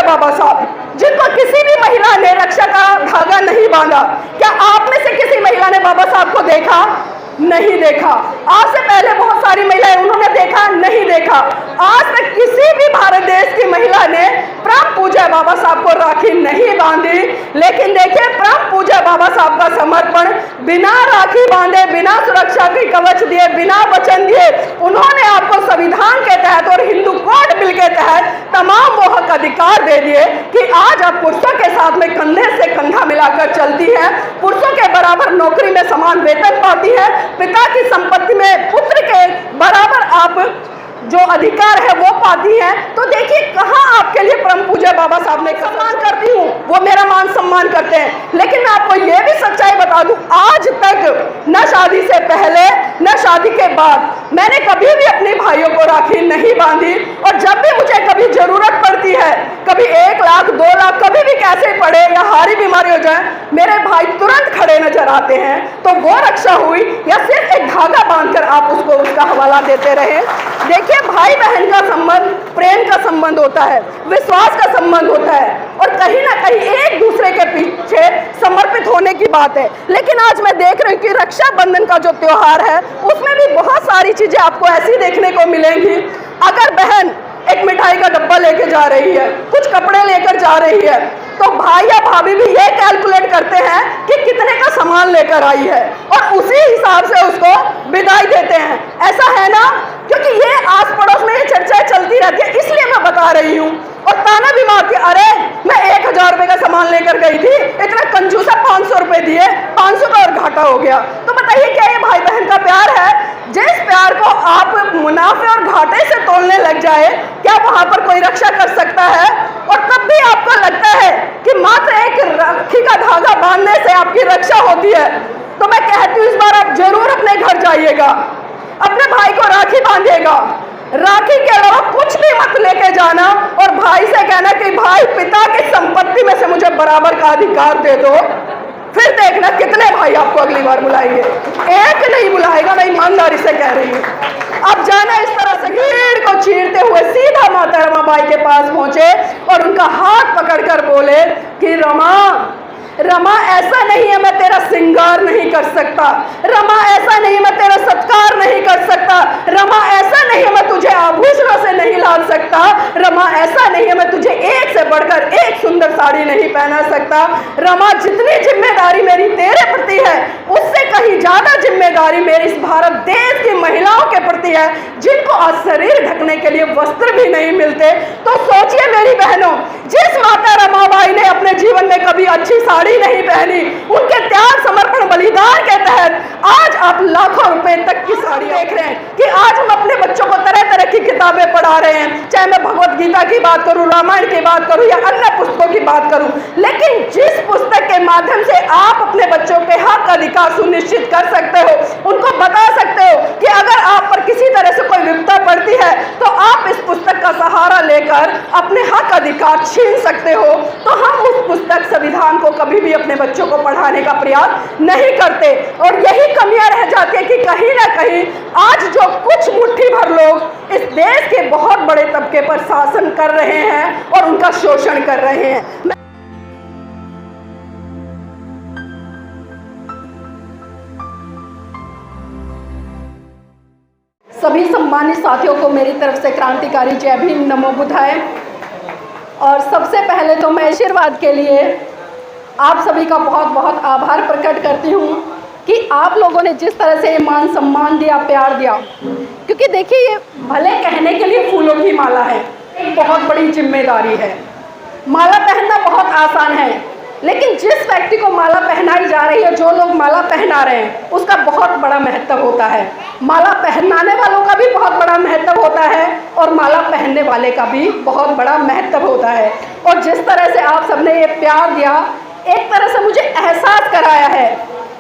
बाबा साहब, जिनको किसी भी महिला ने रक्षा का धागा नहीं बांधा। क्या आप में से किसी महिला ने बाबा साहब को देखा? नहीं देखा। आज से पहले बहुत सारी महिलाएं उन्होंने देखा, नहीं देखा। आज तक किसी भी भारत देश की महिला ने परम पूज्य बाबा साहब को राखी नहीं बांधी। लेकिन देखिए, परम पूज्य बाबा साहब का समर्पण, बिना राखी बांधे, बिना सुरक्षा की कवच दिए, बिना वचन दिए, उन्होंने आपको संविधान के तहत और हिंदू कोड बिल के तहत तमाम वो हक अधिकार दे दिए कि आज आप पुरुषों के साथ में कंधे से कंधा मिलाकर चलती हैं, पुरुषों के बराबर नौकरी में समान वेतन पाती है, पिता की संपत्ति में पुत्र के बराबर आप जो अधिकार है वो पाती है। तो देखिए, कहाँ आपके लिए परम पूज्य बाबा साहब ने सम्मान करती हूँ, वो मेरा मान सम्मान करते हैं। लेकिन मैं आपको ये भी सच्चाई बता दूं, आज तक न शादी से पहले न शादी के बाद मैंने कभी भी अपने भाइयों को राखी नहीं बांधी। और जब भी मुझे कभी जरूरत पड़ती है, कभी 1 लाख 2 लाख कभी भी कैसे पड़े या हारी बीमारी हो जाए, मेरे भाई तुरंत खड़े नजर आते हैं। तो वो रक्षा हुई या सिर्फ एक धागा बांधकर आप उसको उसका हवाला देते रहे। देखिए, भाई बहन का संबंध प्रेम का संबंध होता है, विश्वास का संबंध होता है, और कहीं ना कहीं एक दूसरे के पीछे समर्पित होने की बात है। लेकिन आज मैं देख रही हूँ कि रक्षाबंधन का जो त्योहार है उसमें भी बहुत सारी चीजें आपको ऐसी देखने को मिलेंगी। अगर बहन एक मिठाई का डब्बा लेके जा रही है, कुछ कपड़े लेकर जा रही है, तो भाई या भाभी भी ये कैलकुलेट करते हैं कि कितने का सामान लेकर आई है और उसी हिसाब से उसको विदाई देते हैं। ऐसा है ना? क्योंकि ये आस पड़ोस में ये चर्चाएं चलती रहती है, इसलिए मैं बता रही हूँ। और ताना भी मारती, अरे मैं 1000 रुपए का सामान लेकर गई थी, इतना कंजूसा 500 रुपए दिए, 500 का और घाटा हो गया। तो बताइए, क्या ये भाई बहन का प्यार है? जिस प्यार को आप मुनाफे और घाटे से तोलने लग जाए, क्या वहां पर कोई रक्षा कर सकता है? और तब भी आपको लगता है कि मात्र एक राखी का धागा बांधने से आपकी रक्षा होती है। तो मैं कहती हूँ, इस बार आप जरूर अपने घर जाइएगा, अपने भाई को राखी बांधिएगा, राखी के अलावा कुछ भी मत लेके जाना, और भाई से कहना कि भाई पिता की संपत्ति में से मुझे बराबर का अधिकार दे दो। फिर देखना कितने भाई आपको अगली बार बुलाएंगे। एक नहीं बुलाएगा, मैं ईमानदारी से कह रही हूँ। अब जाना इस तरह से भीड़ को चीरते हुए सीधा माता रमाबाई के पास पहुंचे और उनका हाथ पकड़कर बोले कि रमा, ऐसा नहीं है मैं तेरा श्रृंगार नहीं कर सकता, रमा ऐसा नहीं मैं तेरा सत्कार नहीं कर सकता, रमा ऐसा नहीं है मैं तुझे आभूषणों से नहीं लाल सकता, रमा ऐसा नहीं है मैं तुझे एक से बढ़कर एक सुंदर साड़ी नहीं पहना सकता। रमा, जितनी जिम्मेदारी मेरी तेरे प्रति है उससे कहीं ज्यादा जिम्मेदारी मेरी इस भारत देश की महिलाओं के प्रति है, जिनको आज शरीर ढकने के लिए वस्त्र भी नहीं मिलते। तो सोचिए मेरी बहनों, जिस माता रमाबाई ने अपने जीवन में कभी अच्छी साड़ी नहीं पहनी, उनके त्याग समर्पण बलिदान के तहत आज आप लाखों रुपए तक की साड़ी देख रहे हैं कि आज हम अपने बच्चों को तरह तरह की किताबें पढ़ा रहे हैं, चाहे मैं भगवत गीता की बात करूं, रामायण की बात करूं या अन्य पुस्तकों की बात करूं। लेकिन जिस पुस्तक के माध्यम से आप अपने बच्चों के हक अधिकार सुनिश्चित कर सकते हो, उनको बता सकते हो कि अगर आप पर किसी तरह से कोई विपदा पड़ती है तो आप इस पुस्तक का सहारा लेकर अपने हक अधिकार छीन सकते हो, तो हम उस पुस्तक संविधान को कभी भी अपने बच्चों को पढ़ाने का प्रयास नहीं करते। और यही कमियां रह जाती है कि कहीं ना कहीं आज जो कुछ मुट्ठी भर लोग इस देश के बहुत बड़े तबके पर शासन कर रहे हैं और उनका शोषण कर रहे हैं। सभी सम्मानित साथियों को मेरी तरफ से क्रांतिकारी जय भीम, नमो बुद्धाय। और सबसे पहले तो मैं आशीर्वाद के लिए आप सभी का बहुत बहुत आभार प्रकट करती हूँ कि आप लोगों ने जिस तरह से ये मान सम्मान दिया, प्यार दिया। क्योंकि देखिए, ये भले कहने के लिए फूलों की माला है, एक बहुत बड़ी जिम्मेदारी है। माला पहनना बहुत आसान है, लेकिन जिस व्यक्ति को माला पहनाई जा रही है, जो लोग माला पहना रहे हैं, उसका बहुत बड़ा महत्व होता है। माला पहनाने वालों का भी बहुत बड़ा महत्व होता है और माला पहनने वाले का भी बहुत बड़ा महत्व होता है। और जिस तरह से आप सबने ये प्यार दिया, एक तरह से मुझे एहसास कराया है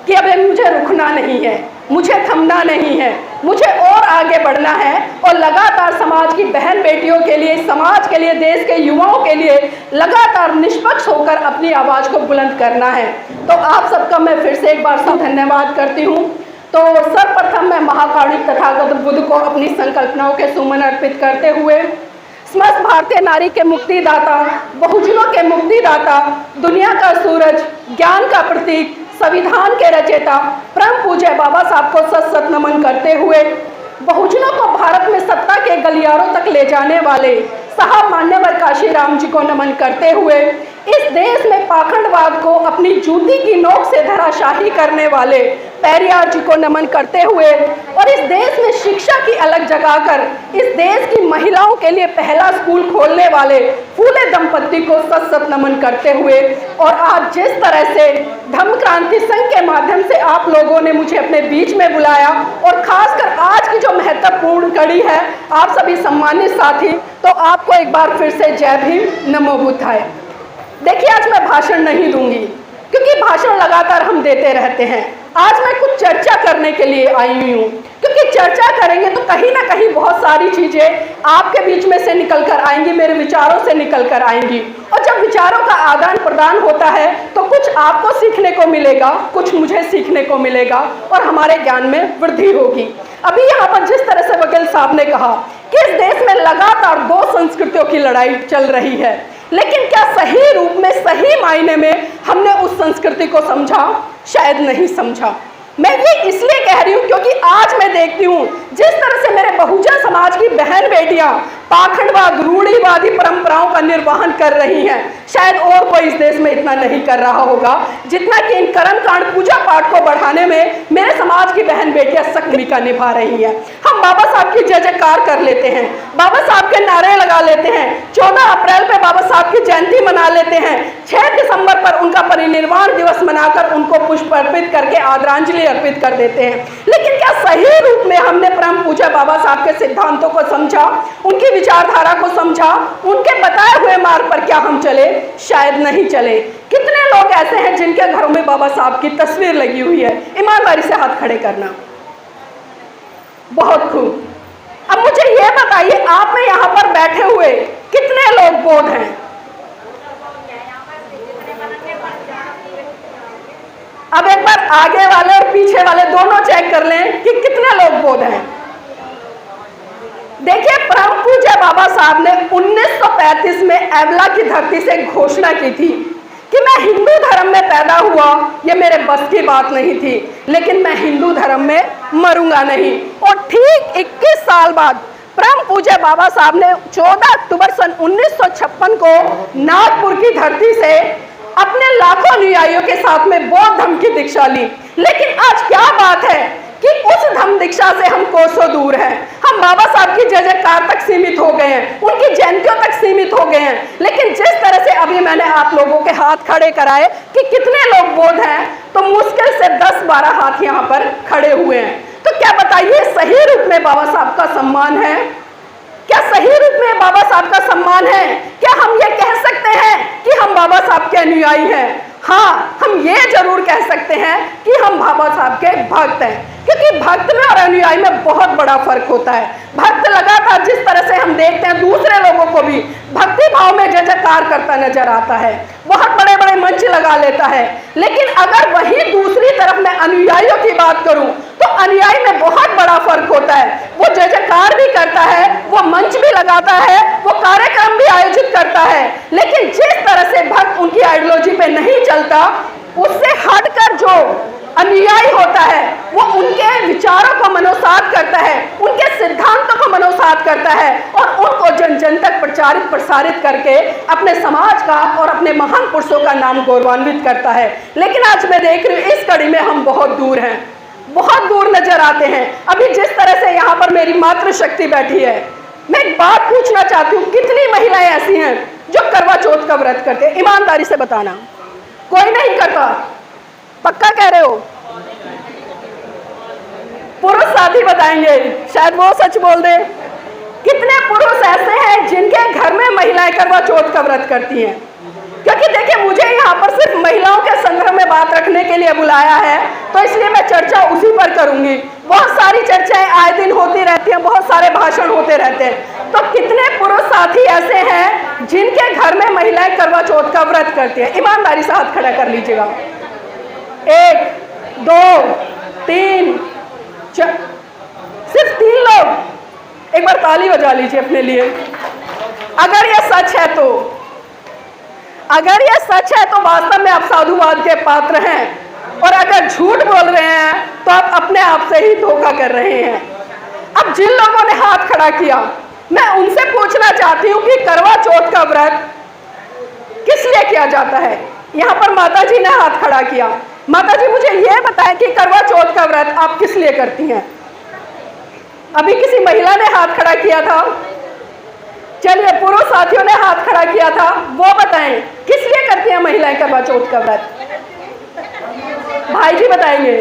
कि अब मुझे रुकना नहीं है, मुझे थमना नहीं है, मुझे और आगे बढ़ना है और लगातार समाज की बहन बेटियों के लिए, समाज के लिए, देश के युवाओं के लिए लगातार निष्पक्ष होकर अपनी आवाज़ को बुलंद करना है। तो आप सबका मैं फिर से एक बार धन्यवाद करती हूँ। तो सर्वप्रथम मैं महाकारुणिक तथागत बुद्ध को अपनी संकल्पनाओं के सुमन अर्पित करते हुए समस्त भारतीय नारी के मुक्तिदाता, बहुजनों के मुक्तिदाता, दुनिया का सूरज, ज्ञान का प्रतीक, संविधान के रचयिता परम पूज्य बाबा साहब को सत सत नमन करते हुए, बहुजनों को भारत में सत्ता के गलियारों तक ले जाने वाले साहब मान्यवर काशीराम जी को नमन करते हुए, इस देश में पाखंडवाद को अपनी जूती की नोक से धराशाही करने वाले पेरियार जी को नमन करते हुए, और इस देश में शिक्षा की अलग जगाकर इस देश की महिलाओं के लिए पहला स्कूल खोलने वाले फूले दंपत्ति को सत सत नमन करते हुए, और आज जिस तरह से धम्म क्रांति संघ के माध्यम से आप लोगों ने मुझे अपने बीच में बुलाया, और खासकर आज की जो महत्वपूर्ण कड़ी है आप सभी सम्मानित साथी, तो आपको एक बार फिर से जय भीम, नमो बुद्धाय। देखिए, आज मैं भाषण नहीं दूंगी क्योंकि भाषण लगातार हम देते रहते हैं। आज मैं कुछ चर्चा करने के लिए आई हुई हूँ, क्योंकि चर्चा करेंगे तो कहीं ना कहीं बहुत सारी चीजें आपके बीच में से निकल कर आएंगी, मेरे विचारों से निकल कर आएंगी, और जब विचारों का आदान प्रदान होता है तो कुछ आपको सीखने को मिलेगा, कुछ मुझे सीखने को मिलेगा, और हमारे ज्ञान में वृद्धि होगी। अभी यहाँ पर जिस तरह से वकील साहब ने कहा कि इस देश में लगातार दो संस्कृतियों की लड़ाई चल रही है, लेकिन क्या सही रूप में, सही मायने में हमने उस संस्कृति को समझा? शायद नहीं समझा। मैं ये इसलिए कह रही हूँ क्योंकि आज मैं देखती हूँ जिस तरह से मेरे बहुजन समाज की बहन बेटियां पाखंडवाद, रूढ़िवादी परंपराओं का निर्वहन कर रही हैं, शायद और कोई इस देश में इतना नहीं कर रहा होगा जितना कि इन कर्मकांड, पूजा पाठ को बढ़ाने में मेरे समाज की बहन बेटियां सख्त भूमिका निभा रही हैं। हम बाबा साहब की जय जयकार कर लेते हैं, बाबा साहब के नारे लगा लेते हैं, 14 अप्रैल पे बाबा साहब की जयंती मना लेते हैं, 6 दिसंबर पर उनका परिनिर्वाण दिवस मनाकर उनको पुष्प अर्पित करके आदरांजलि अर्पित कर देते हैं। लेकिन क्या सही रूप में हमने परम पूज्य बाबा साहब के सिद्धांतों को समझा, उनकी विचारधारा को समझा, उनके बताए हुए मार्ग पर क्या हम चले? शायद नहीं चले। कितने लोग ऐसे हैं जिनके घरों में बाबा साहब की तस्वीर लगी हुई है? ईमानदारी से हाथ खड़े करना। बहुत खूब। अब मुझे यह बताइए, आप में यहां पर बैठे हुए कितने लोग बौद्ध हैं? अब एक बार आगे वाले और पीछे वाले दोनों चेक कर लें कि कितने लोग बौद्ध हैं। देखिए, परम पूज्य बाबा साहब ने 1935 में एवला की धरती से घोषणा की थी कि मैं हिंदू धर्म में पैदा हुआ, ये मेरे बस की बात नहीं थी, लेकिन मैं हिंदू धर्म में मरूंगा नहीं। और ठीक 21 साल बाद परम पूज्य बाबा साहब ने 14 अक्टूबर सन 1956 को नागपुर की धरती से अपने लाखों अनुयायियों के साथ में बौद्ध धर्म की दीक्षा ली। लेकिन आज क्या बात है कि उस धम्म दीक्षा से हम कोसों दूर हैं। हम बाबा साहब की जय जयकार तक सीमित हो गए हैं, उनकी जयंतियों तक सीमित हो गए हैं। लेकिन जिस तरह से अभी मैंने आप लोगों के हाथ खड़े कराए कि कितने लोग बौद्ध हैं, तो मुश्किल से 10-12 हाथ यहाँ पर खड़े हुए हैं। तो क्या बताइए, सही रूप में बाबा साहब का सम्मान है? क्या सही रूप में बाबा साहब का सम्मान है? क्या हम ये कह सकते हैं कि हम बाबा साहब के अनुयायी हैं? हाँ, हम ये जरूर कह सकते हैं कि हम बाबा साहब के भक्त हैं, क्योंकि भक्त में और अनुयायी में बहुत बड़ा फर्क होता है। भक्त लगातार जिस तरह से हम देखते हैं दूसरे लोगों को भी भक्ति भाव में जय जयकार करता नजर आता है, बहुत बड़े बड़े मंच लगा लेता है। लेकिन अगर वही दूसरी तरफ मैं अनुयायियों की बात करूं तो अनुयायी में बहुत बड़ा फर्क होता है। वो जय जयकार भी करता है, वो मंच भी लगाता है, वो कार्यक्रम भी आयोजित करता है, लेकिन जिस तरह से भक्त उनकी आइडियोलॉजी पे नहीं चलता, उससे हटकर जो अनुयायी होता है वो उनके विचारों को मनोसात करता है, उनके सिद्धांतों को मनोसात करता है, और उनको जन जन तक प्रचारित प्रसारित करके अपने समाज का और अपने महान पुरुषों का नाम गौरवान्वित करता है। लेकिन आज मैं देख रही हूँ इस कड़ी में हम बहुत दूर हैं, बहुत दूर नजर आते हैं। अभी जिस तरह से यहाँ पर मेरी मातृशक्ति बैठी है, मैं एक बात पूछना चाहती हूँ, कितनी महिलाएं ऐसी हैं जो करवा चौथ का व्रत करते हैं? ईमानदारी से बताना। कोई नहीं करता? पक्का कह रहे हो? पुरुष साथी बताएंगे, शायद वो सच बोल दे। कितने पुरुष ऐसे हैं जिनके घर में महिलाएं करवा चौथ का व्रत करती हैं? क्योंकि देखिए, मुझे यहाँ पर सिर्फ महिलाओं के संग्रह में बात रखने के लिए बुलाया है, तो इसलिए मैं चर्चा उसी पर करूंगी। बहुत सारी चर्चाएं आए दिन होती रहती हैं, बहुत सारे भाषण होते रहते हैं। तो कितने पुरुष साथी ऐसे हैं जिनके घर में महिलाएं करवा चौथ का व्रत करती हैं? ईमानदारी से हाथ खड़ा कर लीजिएगा। 1, 2, 3, 4, सिर्फ 3 लोग। एक बार ताली बजा लीजिए अपने लिए। अगर ये सच है तो, अगर ये सच है तो वास्तव में आप साधुवाद के पात्र हैं, और अगर झूठ बोल रहे हैं तो आप अपने आप से ही धोखा कर रहे हैं। अब जिन लोगों ने हाथ खड़ा किया, मैं उनसे पूछना चाहती हूँ कि करवा चौथ का व्रत किस लिए किया जाता है। यहाँ पर माता जी ने हाथ खड़ा किया। माता जी मुझे ये बताएं कि करवा चौथ का व्रत आप किस लिए करती हैं। अभी किसी महिला ने हाथ खड़ा किया था, चलिए पुरुष साथियों ने हाथ खड़ा किया था, वो बताएं किस लिए करती हैं महिलाएं करवा चौथ का व्रत। भाई जी बताएंगे।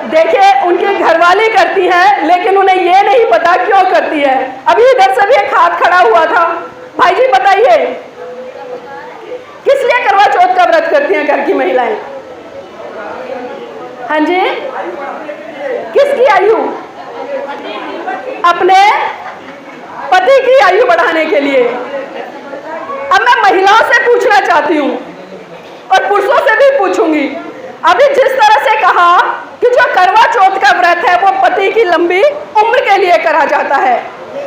देखिए उनकी घरवाली करती है, लेकिन उन्हें ये नहीं पता क्यों करती है। अभी इधर से भी एक हाथ खड़ा हुआ था। भाई जी बताइए किस लिए करवा चौथ का व्रत करती हैं घर की महिलाएं। हाँ जी, किसकी आयु? अपने पति की आयु बढ़ाने के लिए। अब मैं महिलाओं से पूछना चाहती हूँ और पुरुषों से भी पूछूंगी। अभी जिस तरह से कहा कि जो करवा चौथ का व्रत है वो पति की लंबी उम्र के लिए करा जाता है,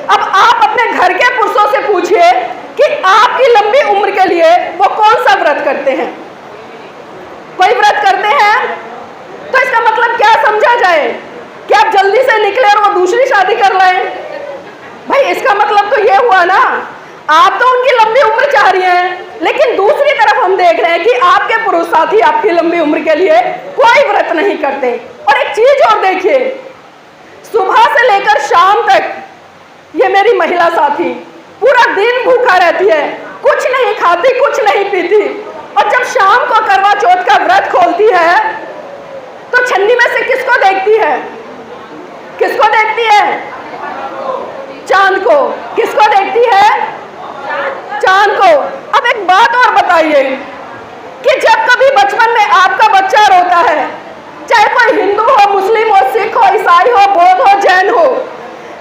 अब आप अपने घर के पुरुषों से पूछिए कि आपकी लंबी उम्र के लिए वो कौन सा व्रत करते हैं। कोई व्रत करते हैं तो इसका मतलब क्या समझा जाए कि आप जल्दी से निकले और वो दूसरी शादी कर लें। भाई इसका मतलब तो ये हुआ ना, आप तो उनकी लंबी उम्र चाह रही हैं, लेकिन दूसरी तरफ हम देख रहे हैं कि आपके पुरुष साथी आपकी लंबी उम्र के लिए कोई व्रत नहीं करते। और एक चीज और देखिए, सुबह से लेकर शाम तक ये मेरी महिला साथी पूरा दिन भूखा रहती है, कुछ नहीं खाती, कुछ नहीं पीती, और जब शाम को करवा चौथ का व्रत खोलती है तो छन्नी में से किसको देखती है? किसको देखती है? चांद को। किसको देखती है? चांद को। अब एक बात और बताइए कि जब कभी बचपन में आपका बच्चा रोता है, चाहे कोई हिंदू हो, मुस्लिम हो, सिख हो, ईसाई हो, बौद्ध हो, जैन हो,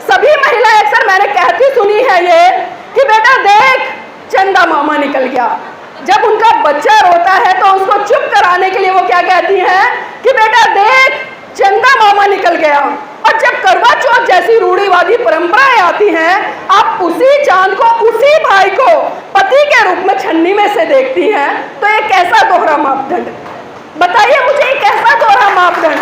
सभी महिलाएं अक्सर मैंने कहती सुनी है ये कि बेटा देख चंदा मामा निकल गया। जब उनका बच्चा रोता है तो उसको चुप कराने के लिए वो क्या कहती हैं कि बेटा देख चंदा मामा निकल गया। और जब करवा चौथ जैसी रूढ़िवादी परंपराएं आती हैं, आप उसी चांद को, उसी भाई को पति के रूप में छन्नी में से देखती हैं, तो ये कैसा दोहरा मापदंड? बताइए मुझे, ये कैसा दोहरा मापदंड?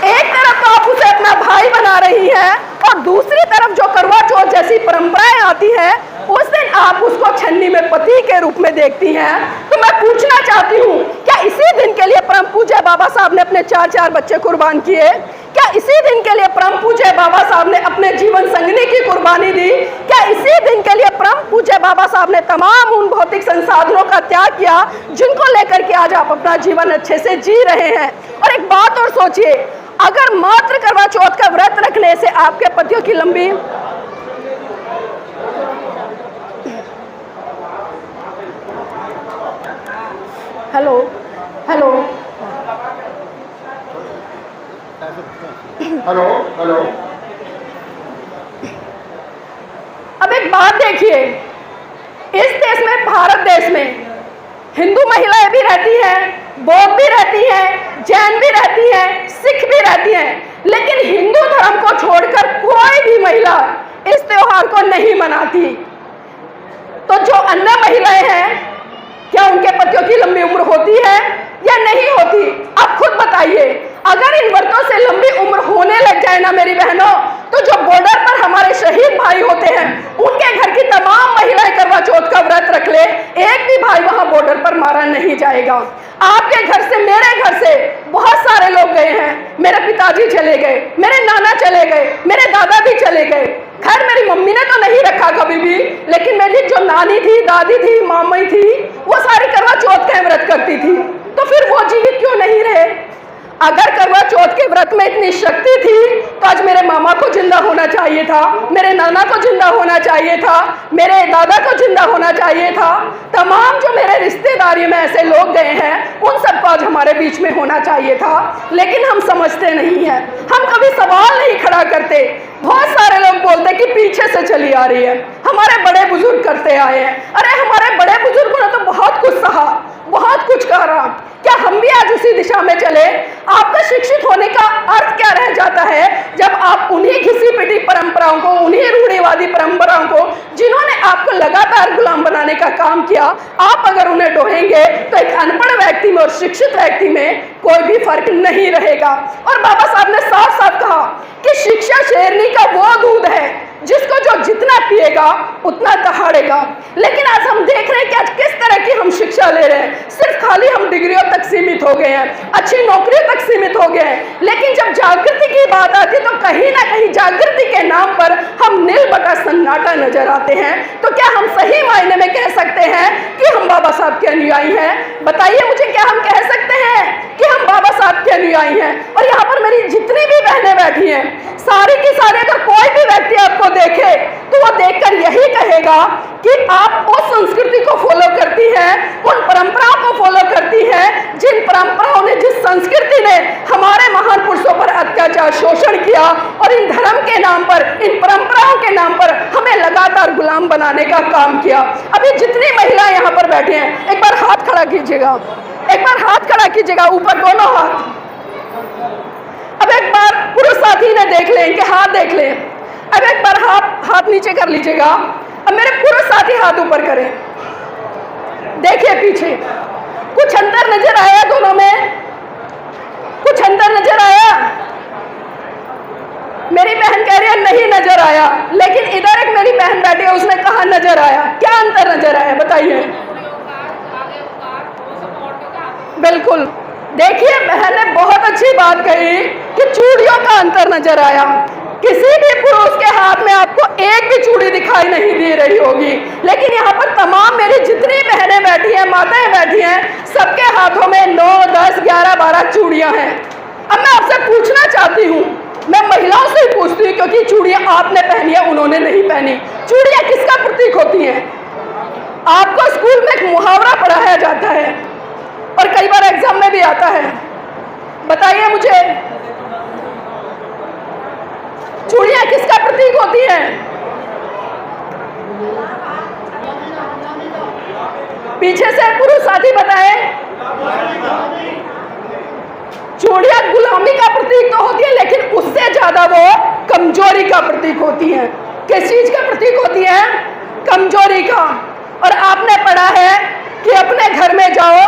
एक तरफ तो आप उसे अपना भाई बना रही हैं और दूसरी तरफ जो करवा चौथ जैसी परंपराएं आती हैं उस दिन आप उसको छन्नी में पति के रूप में देखती हैं। तो मैं पूछना चाहती हूँ, क्या इसी दिन के लिए परम पूज्य बाबा साहब ने अपने 4 बच्चे कुर्बान किए? क्या इसी दिन के लिए परम पूज्य बाबा साहब ने अपने जीवन संगनी की कुर्बानी दी? क्या इसी दिन के लिए परम पूज्य बाबा साहब ने तमाम उन भौतिक संसाधनों का त्याग किया जिनको लेकर के आज आप अपना जीवन अच्छे से जी रहे हैं? और एक बात और सोचिए, अगर मात्र करवा चौथ का व्रत रखने से आपके पतियों की लंबी हेलो हेलो हेलो हेलो अब एक बात देखिए, इस देश में, भारत देश में हिंदू महिलाएं भी रहती हैं, बौद्ध भी रहती हैं, जैन भी रहती हैं, सिख भी रहती हैं, लेकिन हिंदू धर्म को छोड़कर कोई भी महिला इस त्योहार को नहीं मनाती। तो जो अन्य महिलाएं हैं, क्या उनके पतियों की लंबी उम्र होती है या नहीं होती? आप खुद बताइए। अगर इन व्रतों से लंबी उम्र होने लग जाए ना मेरी बहनों, तो जो बॉर्डर पर हमारे शहीद भाई होते हैं उनके घर की तमाम महिलाएं करवा चौथ का व्रत रख ले, एक भी भाई वहां बॉर्डर पर मारा नहीं जाएगा। आपके घर से, मेरे घर से बहुत सारे लोग गए हैं। मेरे पिताजी चले गए, मेरे नाना चले गए, मेरे दादा भी चले गए। खैर मेरी मम्मी ने तो नहीं रखा कभी भी, लेकिन मेरी जो नानी थी, दादी थी, मामी थी, वो सारी करवा चौथ का व्रत करती थी। तो फिर वो जीवित क्यों नहीं रहे? अगर करवा चौथ के व्रत में इतनी शक्ति थी तो आज मेरे मामा को जिंदा होना चाहिए था, मेरे नाना को जिंदा होना चाहिए था, मेरे दादा को जिंदा होना चाहिए था। तमाम जो मेरे रिश्तेदारी में ऐसे लोग गए हैं उन सबको आज हमारे बीच में होना चाहिए था, लेकिन हम समझते नहीं हैं, हम कभी सवाल नहीं खड़ा करते। बहुत सारे लोग बोलते कि पीछे से चली आ रही है, हमारे बड़े बुजुर्ग करते आए हैं। अरे हमारे बड़े बुजुर्गों ने तो बहुत कुछ सहा, बहुत कुछ कहा। क्या हम भी आज उसी दिशा में चले? आपका शिक्षित होने का अर्थ क्या रह जाता है जब आप उन्हीं घिसी पिटी परंपराओं को, उन्हीं रूढ़िवादी परंपराओं को, जिन्होंने आपको लगातार गुलाम बनाने का काम किया, आप अगर उन्हें ढोएंगे तो एक अनपढ़ व्यक्ति में और शिक्षित व्यक्ति में कोई भी फर्क नहीं रहेगा। और बाबा साहब ने साफ साफ कहा कि शिक्षा शेरनी का वो दूध है जिसको जो जितना पिएगा उतना दहाड़ेगा। लेकिन आज हम देख रहे हैं कि आज किस तरह की हम शिक्षा ले रहे हैं। सिर्फ खाली हम डिग्रियों तक सीमित हो गए हैं, अच्छी नौकरियों तक सीमित हो गए हैं। लेकिन जब जागृति की बात आती है तो कहीं ना कहीं जागृति के नाम पर हम नील बटा सन्नाटा नजर आते हैं। तो क्या हम सही मायने में कह सकते हैं कि हम बाबा साहब के अनुयायी हैं? बताइए मुझे, क्या हम कह सकते हैं कि हम बाबा साहब के अनुयायी हैं? और यहाँ पर मेरी जितनी भी बहनें बैठी हैं, सारी की सारी, अगर कोई भी व्यक्ति आपको देखे तो वो देखकर यही कहेगा कि आप उस संस्कृति को फॉलो करती हैं, उन परंपराओं को फॉलो करती हैं जिन परंपराओं ने, जिस संस्कृति ने हमारे महान पुरुषों पर अत्याचार, शोषण किया और इन धर्म के नाम पर, इन परंपराओं के नाम पर हमें लगातार गुलाम बनाने का काम किया। अभी जितनी महिलाएं यहाँ पर बैठे हैं, एक बार हाथ खड़ा कीजिएगा, एक बार हाथ खड़ा कीजिएगा, ऊपर दोनों हाथ। अब एक बार पुरुष साथी ने देख लें, इनके हाथ देख लें। अब एक बार हाथ नीचे कर लीजिएगा। अब मेरे पुरुष साथी हाथ ऊपर करें, देखिए पीछे। कुछ अंतर नजर आया दोनों में? कुछ अंतर नजर आया? मेरी बहन कह रही है नहीं नजर आया, लेकिन इधर एक मेरी बहन बैठी है, उसने कहा नजर आया। क्या अंतर नजर आया बताइए? बिल्कुल, देखिए बहन ने बहुत अच्छी बात कही कि चूड़ियों का अंतर नजर आया। किसी भी पुरुष के हाथ में आपको एक भी चूड़ी दिखाई नहीं दे रही होगी, लेकिन यहाँ पर तमाम मेरी जितनी बहनें बैठी हैं, माताएं बैठी हैं, सबके हाथों में 9, 10, 11, 12 चूड़ियां हैं। अब मैं आपसे पूछना चाहती हूँ, मैं महिलाओं से ही पूछती हूँ, क्योंकि चूड़ियां आपने पहनी है, उन्होंने नहीं पहनी। चूड़ियां किसका प्रतीक होती हैं? आपको स्कूल में एक मुहावरा पढ़ाया जाता है और कई बार एग्जाम में भी आता है। बताइए मुझे, चूड़ियां किसका प्रतीक होती हैं? पीछे से पुरुष साथी बताएं। चूड़ियां गुलामी का प्रतीक तो होती है, लेकिन उससे ज्यादा वो कमजोरी का प्रतीक होती है। किस चीज का प्रतीक होती है? कमजोरी का। और आपने पढ़ा है कि अपने घर में जाओ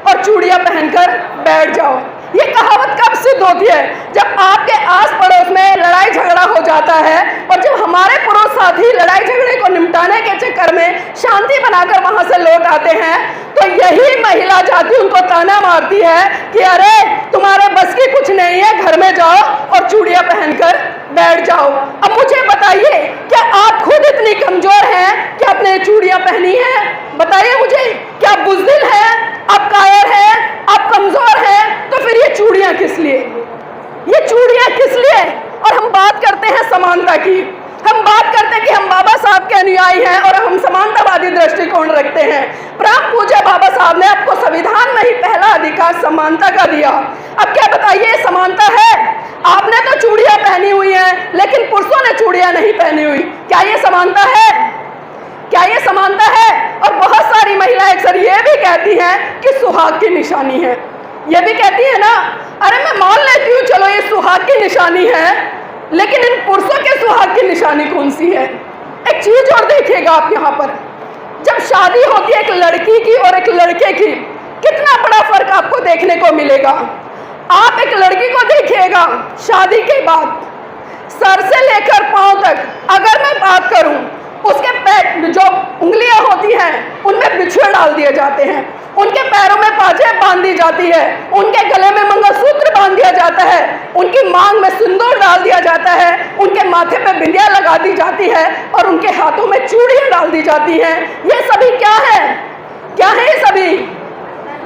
और चूड़ियां पहनकर बैठ जाओ। ये कहावत कब सिद्ध होती है? जब आपके आस पड़ोस में लड़ाई झगड़ा हो जाता है और जब हमारे पुरुष साथी लड़ाई झगड़े को निपटाने के चक्कर में शांति बनाकर वहां से लौट आते हैं, तो यही महिला जाती उनको ताना मारती है कि अरे तुम्हारे बस की कुछ नहीं है, घर में जाओ और चूड़ियां पहनकर बैठ जाओ। अब मुझे बताइए, क्या आप खुद इतनी कमजोर हैं कि आपने चूड़ियां पहनी हैं? बताइए मुझे, क्या आप बुज़दिल हैं, आप कायर हैं, आप कमजोर हैं? तो फिर ये चूड़ियां किस लिए? ये चूड़ियां किस लिए? और हम बात करते हैं समानता की, हम बात करते हैं कि हम बाबा साहब के अनुयायी हैं और हम समानतावादी दृष्टिकोण रखते हैं। परम पूज्य बाबा साहब ने आपको संविधान में ही पहला अधिकार समानता का दिया। अब क्या बताइए, समानता है? आपने तो चूड़ियां पहनी हुई हैं, लेकिन पुरुषों ने चूड़ियां नहीं पहनी हुई। क्या ये समानता है? क्या ये समानता है? और बहुत सारी महिलाएं अक्सर ये भी कहती हैं कि सुहाग की निशानी है। ये भी कहती है ना, अरे मैं मान लेती हूँ, चलो ये सुहाग की निशानी है, लेकिन इन पुरुषों के सुहाग की निशानी कौन सी है? एक चीज और देखिएगा आप, यहाँ पर जब शादी होती है एक लड़की की और एक लड़के की, कितना बड़ा फर्क आपको देखने को मिलेगा। आप एक लड़की को देखिएगा शादी के बाद, सर से लेकर पांव तक अगर मैं बात करूं, उसके पैर जो उंगलियां होती हैं उनमें बिछुए डाल दिए जाते हैं, उनके पैरों में पाजेब बांध दी जाती है, उनके गले में मंगलसूत्र बांध दिया जाता है, उनकी मांग में सिंदूर डाल दिया जाता है, उनके माथे पे बिंदिया लगा दी जाती है और उनके हाथों में चूड़ियां डाल दी जाती हैं। ये सभी क्या है? क्या है ये सभी?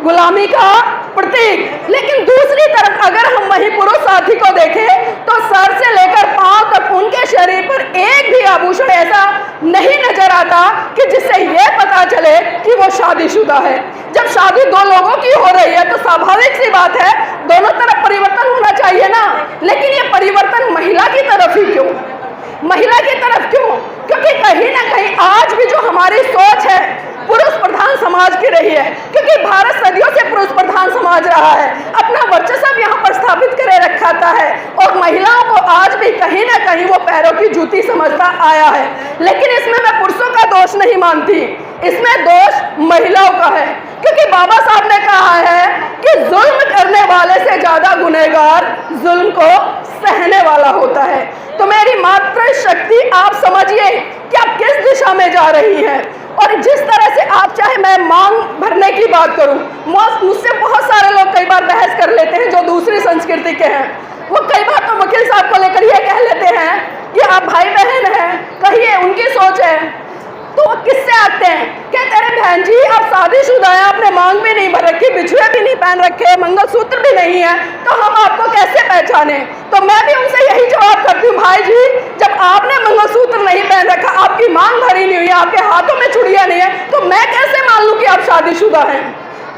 गुलामी का प्रतीक। लेकिन दूसरी तरफ अगर हम वही पुरुष साथी को देखें तो सर से लेकर पांव तक उनके शरीर पर एक भी आभूषण ऐसा नहीं नजर आता कि जिससे यह पता चले कि वो शादीशुदा है। जब शादी दो लोगों की हो रही है तो स्वाभाविक सी बात है दोनों तरफ परिवर्तन होना चाहिए ना, लेकिन ये परिवर्तन महिला की तरफ ही क्यों? महिला की तरफ क्यों? क्योंकि कहीं ना कहीं आज भी जो हमारी सोच है, पुरुष प्रधान समाज की रही है, क्योंकि भारत सदियों से पुरुष प्रधान समाज रहा है, अपना वर्चस्व यहाँ पर स्थापित करे रखा है और महिलाओं को आज भी कहीं ना कहीं वो पैरों की जूती समझता आया है। लेकिन इसमें मैं पुरुषों का दोष नहीं मानती, इसमें दोष महिलाओं का है, क्योंकि बाबा साहब ने कहा है कि जुल्म करने वाले से ज्यादा गुनहगार जुल्म को सहने वाला होता है। तो मेरी मात्र शक्ति आप समझिए कि आप किस दिशा में जा रही हैं, और जिस तरह से आप चाहे मैं मांग भरने की बात करूं, मुझसे बहुत सारे लोग कई बार बहस कर लेते हैं जो दूसरी संस्कृति के हैं। वो कई बार तो वकील साहब को लेकर ये कह लेते हैं कि आप भाई बहन हैं, कहिए उनकी सोच है। तो वो किससे आते हैं? कहते हैं बहन जी आप शादीशुदा हैं, आपने मांग भी नहीं भर रखी, बिछुए भी नहीं पहन रखे, मंगलसूत्र भी नहीं है, तो हम आपको कैसे पहचाने? तो मैं भी उनसे यही जवाब करती हूँ, भाई जी जब आपने मंगलसूत्र नहीं पहन रखा, आपकी मांग भरी नहीं हुई, आपके हाथों में चूड़ियां नहीं है, तो मैं कैसे मान लूँ कि आप शादीशुदा हैं?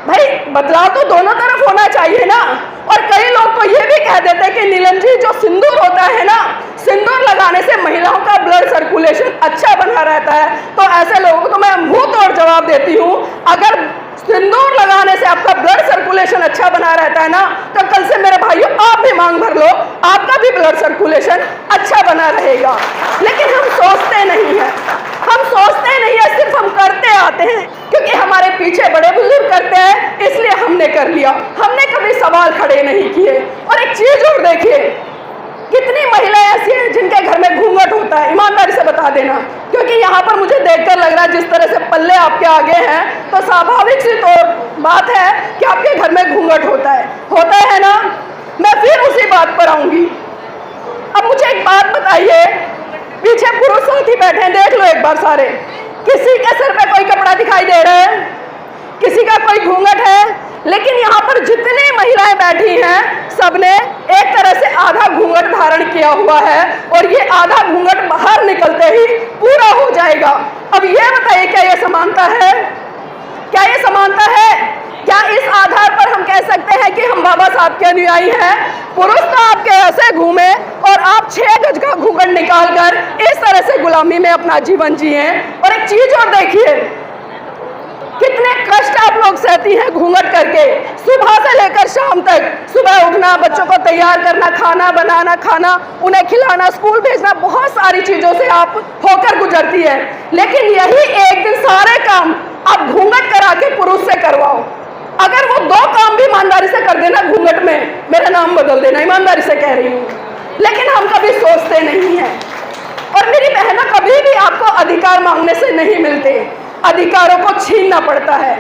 भाई बदलाव तो दोनों तरफ होना चाहिए ना। और कई लोग तो ये भी कह देते हैं कि नीलम जी जो सिंदूर होता है ना, सिंदूर लगाने से महिलाओं का ब्लड सर्कुलेशन अच्छा बना रहता है। तो ऐसे लोगों को तो मैं मुंह तोड़ जवाब देती हूँ, अगर सिंदूर लगाने से आपका ब्लड सर्कुलेशन अच्छा बना रहता है ना, तो कल से मेरे भाइयों आप भी मांग भर लो, आपका भी ब्लड सर्कुलेशन अच्छा बना रहेगा। लेकिन हम सोचते नहीं हैं, सिर्फ हम करते आते हैं, क्योंकि हमारे पीछे बड़े बुजुर्ग करते हैं इसलिए हमने कर लिया, हमने कभी सवाल खड़े नहीं किए। और एक चीज और देखिए, कितनी महिलाएं ऐसी हैं जिनके घर में घूंघट होता है, ईमानदारी से बता देना, क्योंकि यहाँ पर मुझे देखकर लग रहा है जिस तरह से पल्ले आपके आगे हैं, तो स्वाभाविक सी तो बात है कि आपके घर में घूंघट होता है ना। मैं फिर उसी बात पर आऊंगी। अब मुझे एक बात बताइए, पीछे पुरुष साथी बैठे हैं, देख लो एक बार सारे, किसी के सर पे कोई कपड़ा दिखाई दे रहा है, किसी का कोई घूंघट है, लेकिन यहाँ पर जितनी महिलाएं बैठी हैं सबने एक तरह से आधा घूंघट धारण किया हुआ है, और ये आधा घूंघट बाहर निकलते ही पूरा हो जाएगा। अब ये बताइए क्या ये समानता है? क्या ये समानता है? क्या इस आधार पर हम कह सकते हैं कि हम बाबा साहब के अनुयायी हैं? पुरुष तो आपके ऐसे घूमे और आप 6 गज का घूंघट निकालकर इस तरह से गुलामी में अपना जीवन जिए। और एक चीज और देखिए, कितने कष्ट आप लोग सहती हैं घूंघट करके, सुबह से लेकर शाम तक। सुबह उठना, बच्चों को तैयार करना, खाना बनाना, खाना उन्हें खिलाना, स्कूल भेजना, बहुत सारी चीजों से आप होकर गुजरती है। लेकिन यही एक दिन सारे काम आप घूंघट करा के पुरुष से करवाओ। अगर वो 2 काम भी ईमानदारी से कर देना घूंघट में, मेरा नाम बदल देना, ईमानदारी से कह रही हूँ। लेकिन हम कभी सोचते नहीं हैं। और मेरी बहनों, कभी भी आपको अधिकार मांगने से नहीं मिलते, अधिकारों को छीनना पड़ता है,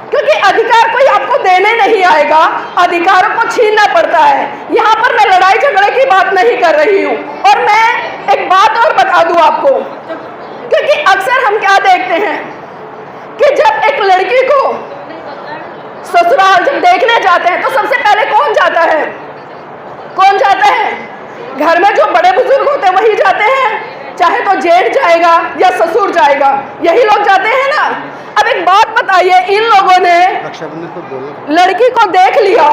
क्योंकि अधिकार कोई आपको देने नहीं आएगा, अधिकारों को छीनना पड़ता है। यहाँ पर मैं लड़ाई झगड़े की बात नहीं कर रही हूँ। और मैं एक बात और बता दूँ आपको, क्योंकि अक्सर हम क्या देखते हैं कि जब एक लड़की को ससुराल जब देखने जाते हैं तो सबसे पहले कौन जाता है? कौन जाता है? घर में जो बड़े बुजुर्ग होते हैं वही जाते हैं, चाहे तो जेठ जाएगा या ससुर जाएगा, यही लोग जाते हैं ना। अब एक बात बताइए, इन लोगों ने लड़की को देख लिया,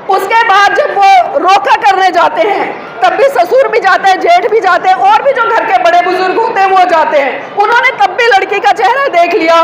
उसके बाद जब वो रोका करने जाते हैं तब भी ससुर भी जाते हैं, जेठ भी जाते हैं, और भी जो घर के बड़े बुजुर्ग होते हैं वो जाते हैं। उन्होंने तब भी लड़की का चेहरा देख लिया।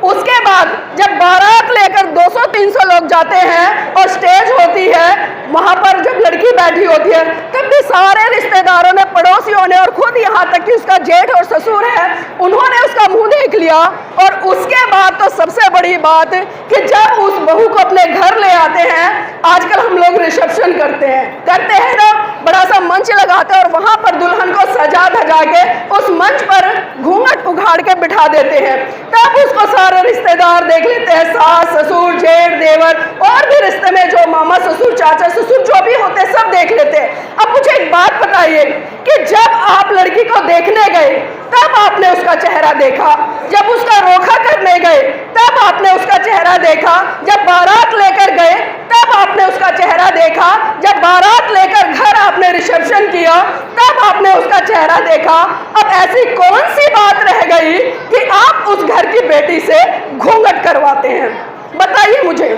उसके बाद जब बारात लेकर 200-300 लोग जाते हैं और स्टेज होती है, वहां पर जब लड़की बैठी होती है, तब भी सारे रिश्तेदारों ने, पड़ोसियों ने, और खुद यहाँ तक कि उसका जेठ और ससुर है, उन्होंने उसका मुंह देख लिया। और उसके बाद तो सबसे बड़ी बात कि जब उस बहू को अपने घर ले आते हैं, आजकल हम लोग रिसेप्शन करते हैं ना, बड़ा सा मंच लगाते हैं और वहां पर दुल्हन को सजा धजा के उस मंच पर घूंघट उखाड़ के बिठा देते हैं। तब उसको सारे रिश्तेदार देख लेते हैं, सास, ससुर, जेठ, देवर, और भी रिश्ते में जो मामा ससुर, चाचा ससुर जो भी होते हैं सब देख लेते हैं। अब मुझे एक बात बताइए कि जब आप लड़की को देखने गए तब आपने उसका चेहरा देखा, जब उसका रोका करने गए तब आपने उसका चेहरा देखा, जब बारात लेकर गए तब आपने उसका चेहरा देखा, जब बारात लेकर घर आपने रिसेप्शन किया तब आपने उसका चेहरा देखा। अब ऐसी कौन सी बात रह गई कि आप उस घर की बेटी से घूंघट करवाते हैं? बताइए मुझे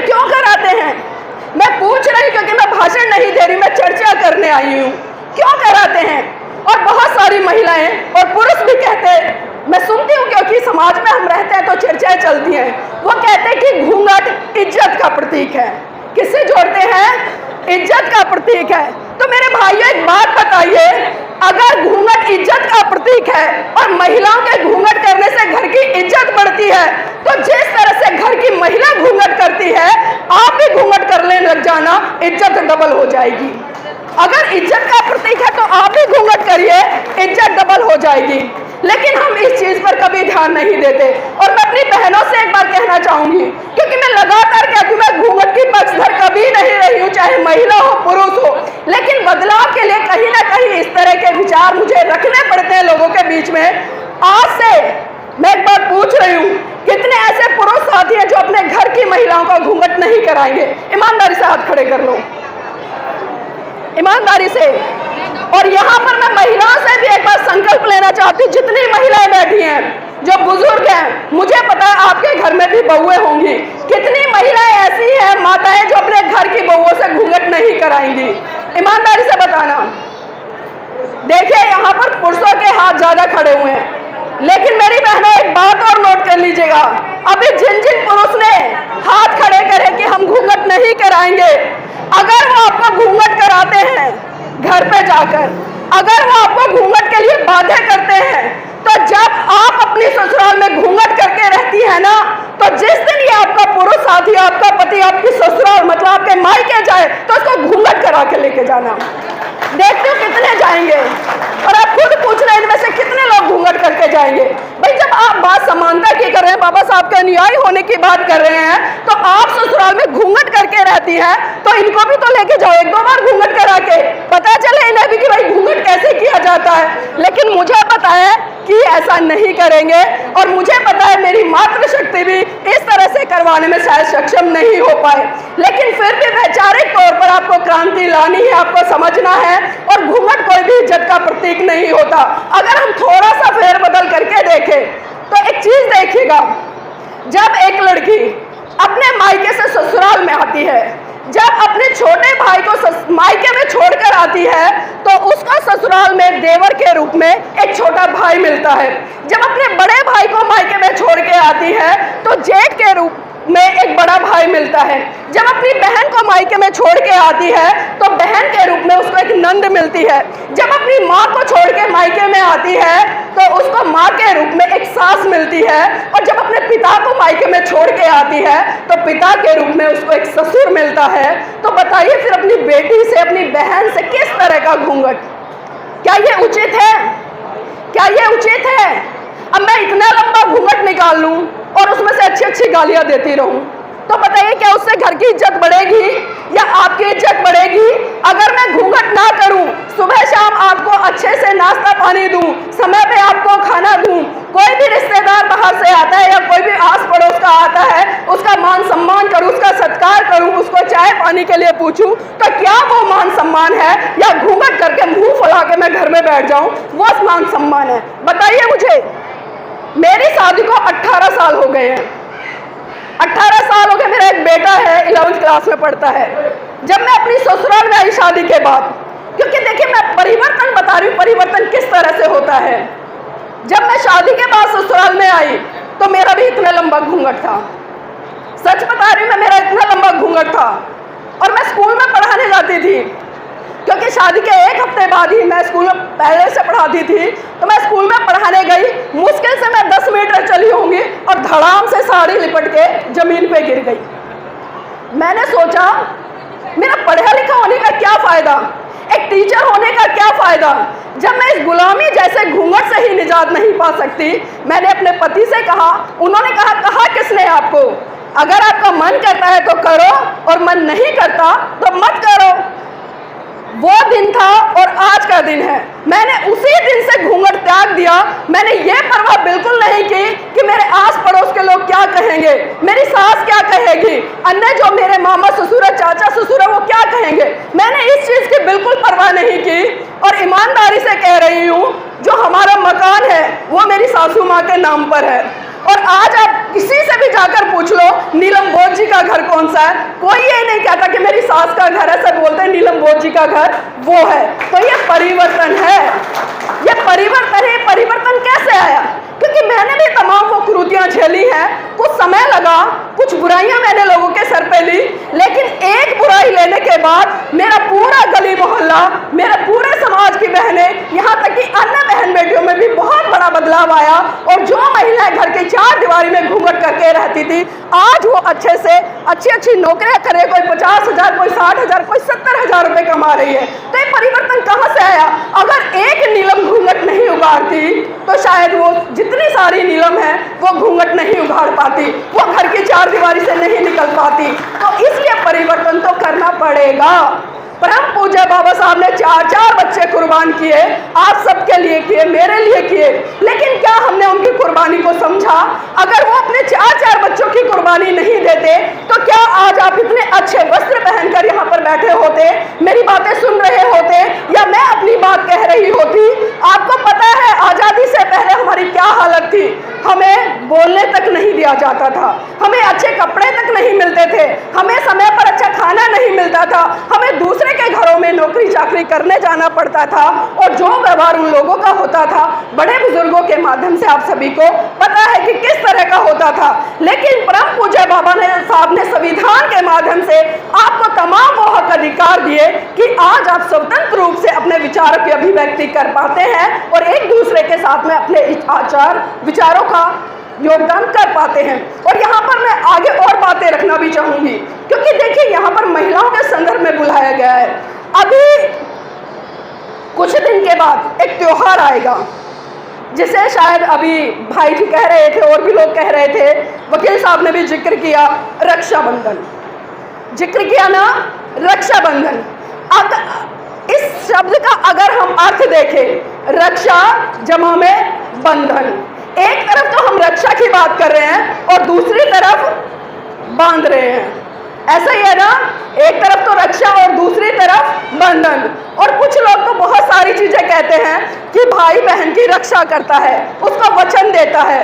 क्यों कराते हैं? मैं पूछ रही क्योंकि मैं भाषण नहीं दे रही, मैं चर्चा करने आई हूँ। क्यों कराते हैं? और बहुत सारी महिलाएं और पुरुष भी कहते मैं सुनती हूँ क्योंकि समाज में हम रहते हैं तो चर्चाएं चलती हैं। वो कहते हैं कि घूंघट इज्जत का प्रतीक है। किससे जोड़ते हैं? इज्जत का प्रतीक है। तो मेरे भाइयों एक बात बताइए, अगर घूंघट इज्जत का प्रतीक है और महिलाओं के घूंघट करने से घर की इज्जत बढ़ती है, तो जिस तरह से घर की महिला घूंघट करती है, आप भी घूंघट करने लग जाना, इज्जत डबल हो जाएगी। अगर इज्जत का प्रतीक है तो आप भी घूंघट करिए, इज्जत डबल हो जाएगी। लेकिन हम इस चीज पर कभी ध्यान नहीं देते। और मैं अपनी बहनों से एक बार कहना चाहूंगी, क्योंकि मैं लगातार कहती हूँ मैं घूंघट की पक्षधर कभी नहीं रही हूँ, चाहे महिला हो पुरुष हो, लेकिन बदलाव के लिए कहीं ना कहीं इस तरह के विचार मुझे रखने पड़ते हैं लोगों के बीच में। आज से मैं एक बार पूछ रही हूँ, कितने ऐसे पुरुष साथी हैं जो अपने घर की महिलाओं का घूंघट नहीं कराएंगे? ईमानदारी से हाथ खड़े कर लो, ईमानदारी से। और यहाँ पर मैं महिलाओं से भी एक बार संकल्प लेना चाहती हूँ, जितनी महिलाएं बैठी हैं, जो बुजुर्ग हैं, मुझे पता है आपके घर में भी बहुएं होंगी, कितनी महिलाएं ऐसी हैं, माताएं, जो अपने घर की बहुओं से घूंघट नहीं कराएंगी? ईमानदारी से बताना। देखिए यहाँ पर पुरुषों के हाथ ज्यादा खड़े हुए हैं, लेकिन मेरी बहनों एक बात और नोट कर लीजिएगा, अभी जिन जिन पुरुष ने हाथ खड़े करे कि हम घूंघट नहीं कराएंगे, अगर वो आपको घूंघट कराते हैं घर पे जाकर, अगर वो आपको घूंघट के लिए बाध्य करते हैं, तो जब आप अपनी ससुराल में घूंघट करके रहती है ना, तो जिस दिन ये आपका पुरुष साथी, आपका पति आपकी ससुराल मतलब आपके मायके जाए, तो उसको घूंघट करा के लेके जाना। देखते हो कितने जाएंगे, और आप खुद पूछ रहे हैं इनमें से कितने लोग घूंघट करके जाएंगे? भाई जब आप बात समानता की कर रहे हैं, बाबा साहब के अनुयायी होने की बात कर रहे हैं, तो आप ससुराल में घूंघट करके रहती हैं, तो इनको भी तो लेके जाओ एक दो बार घूंघट करा के, पता चले इन्हें भी कि भाई घूंघट कैसे किया जाता है। लेकिन मुझे पता है कि ऐसा नहीं करेंगे, और मुझे पता है मेरी मातृशक्ति भी इस तरह से करवाने में शायद सक्षम नहीं हो पाए। लेकिन फिर भी वैचारिक तौर पर आपको क्रांति लानी है, आपको समझना है, और घूंघट कोई भी इज्जत का प्रतीक नहीं होता। अगर हम थोड़ा सा फेरबदल करके देखें तो एक चीज देखिएगा, जब एक लड़की अपने मायके से ससुराल में आती है, जब अपने छोटे भाई को मायके में छोड़कर आती है, तो उसको ससुराल में देवर के रूप में एक छोटा भाई मिलता है। जब अपने बड़े भाई को मायके में छोड़ के आती है, तो जेठ के रूप में एक बड़ा भाई मिलता है। जब अपनी बहन को मायके में छोड़ के आती है, तो बहन के रूप में उसको एक नंद मिलती है। जब अपनी माँ को छोड़ के मायके में आती है, तो उसको माँ के रूप में एक सास मिलती है। और जब अपने पिता को मायके में छोड़ के आती है, तो पिता के रूप में उसको एक ससुर मिलता है। तो बताइए फिर अपनी बेटी से, अपनी बहन से किस तरह का घूंघट? क्या ये उचित है? क्या ये उचित है? अब मैं इतना लंबा घूंघट निकाल लूं और उसमें से अच्छी अच्छी गालियां देती रहूं, तो बताइए क्या उससे घर की इज्जत बढ़ेगी या आपकी इज्जत बढ़ेगी? अगर मैं घूंघट ना करूं, सुबह शाम आपको अच्छे से नाश्ता पानी दूं, समय पे आपको खाना दूं, कोई भी रिश्तेदार बाहर से आता है या कोई भी आस पड़ोस का आता है, उसका मान सम्मान करूं, उसका सत्कार करूं, उसको चाय पानी के लिए पूछूं, तो क्या वो मान सम्मान है? या घूंघट करके मुंह फुला के मैं घर में बैठ जाऊं, वो मान सम्मान है? बताइए मुझे। मेरी शादी को 18 साल हो गए हैं, 18 साल हो गए। मेरा एक बेटा है, 11वीं क्लास में पढ़ता है। जब मैं अपनी ससुराल में आई शादी के बाद, क्योंकि देखिए मैं परिवर्तन बता रही हूँ, परिवर्तन किस तरह से होता है। जब मैं शादी के बाद ससुराल में आई, तो मेरा भी इतना लंबा घूंघट था। सच बता रही हूँ मैं, मेरा इतना लंबा घूंघट था। और मैं स्कूल में पढ़ाने जाती थी, क्योंकि शादी के एक हफ्ते बाद ही मैं स्कूल में पहले से पढ़ाती थी, तो मैं स्कूल में पढ़ाने गई। मुश्किल से मैं 10 मीटर चली होंगी और धड़ाम से साड़ी लिपट के जमीन पे गिर गई। मैंने सोचा मेरा पढ़ा लिखा होने का क्या फायदा, एक टीचर होने का क्या फायदा, जब मैं इस गुलामी जैसे घूंघट से ही निजात नहीं पा सकती। मैंने अपने पति से कहा, उन्होंने कहा किसने आपको? अगर आपका मन करता है तो करो, और मन नहीं करता तो मत करो। वो दिन था और आज का दिन है। मैंने उसी दिन से घूंघट त्याग दिया। मैंने ये परवाह बिल्कुल नहीं की कि मेरे आस पड़ोस के लोग क्या कहेंगे, मेरी सास क्या कहेगी, अन्य जो मेरे मामा ससुर है, चाचा ससुर है, वो क्या कहेंगे। मैंने इस चीज की बिल्कुल परवाह नहीं की। और ईमानदारी से कह रही हूँ, जो हमारा मकान है वो मेरी सासू माँ के नाम पर है। और आज आप किसी से भी जाकर पूछ लो नीलम बोध जी का घर कौन सा है, कोई ये नहीं कहता कि मेरी सास का घर है, सब बोलते हैं नीलम बोध जी का घर वो है। तो ये परिवर्तन है, ये परिवर्तन है। परिवर्तन कैसे आया? क्योंकि बदलाव आया और जो महिलाएं घर के चार दीवारी में घूंघट करके रहती थी, आज वो अच्छे से अच्छी नौकरियां करे, कोई 50,000, कोई 60,000, कोई 70,000 रुपए कमा रही है। तो ये परिवर्तन कहाँ से आया? अगर एक नीलम घूंघट नहीं उगाड़ती तो शायद वो जितनी सारी नीलम है वो घूंघट नहीं उगाड़ पाती, वो घर की चार दीवारी से नहीं निकल पाती। तो इसलिए परिवर्तन तो करना पड़ेगा। परम पूज्य बाबा साहब ने 4 बच्चे कुर्बान किए, आप सबके लिए किए, मेरे लिए किए, लेकिन क्या हमने उनकी कुर्बानी को समझा? अगर वो अपने 4 बच्चों की कुर्बानी नहीं देते तो क्या आज आप इतने अच्छे वस्त्र पहनकर यहाँ पर बैठे होते, मेरी बातें सुन रहे होते, या मैं अपनी बात कह रही होती? आपको पता है आजादी से पहले हमारी क्या हालत थी? हमें बोलने तक नहीं दिया जाता था, हमें अच्छे कपड़े तक नहीं मिलते थे, हमें समय पर अच्छा खाना नहीं मिलता था, हमें दूसरे के घरों में नौकरी चाकरी करने जाना पड़ता था, और जो व्यवहार उन लोगों का होता था बड़े बुजुर्गों के माध्यम से आप सभी को पता है कि किस तरह का होता था। लेकिन परम पूज्य बाबा साहब ने संविधान के माध्यम से आपको तमाम वो हक अधिकार दिए कि आज आप स्वतंत्र रूप से अपने विचारों की अभिव्यक्ति कर पाते हैं और एक दूसरे के साथ में अपने आचार विचारों का योगदान कर पाते हैं। और यहाँ पर मैं आगे और बातें रखना भी चाहूंगी, क्योंकि देखिए यहाँ पर महिलाओं के संदर्भ में बुलाया गया है। अभी कुछ दिन के बाद एक त्योहार आएगा जिसे शायद अभी भाई जी कह रहे थे और भी लोग कह रहे थे, वकील साहब ने भी जिक्र किया, रक्षाबंधन जिक्र किया ना, रक्षाबंधन। अब इस शब्द का अगर हम अर्थ देखें, रक्षा जमा में बंधन, एक तरफ तो हम रक्षा की बात कर रहे हैं और दूसरी तरफ बांध रहे हैं, ऐसा ही है ना? एक तरफ तो रक्षा और दूसरी तरफ बंधन। और कुछ लोग तो बहुत सारी चीजें कहते हैं कि भाई बहन की रक्षा करता है, उसको वचन देता है।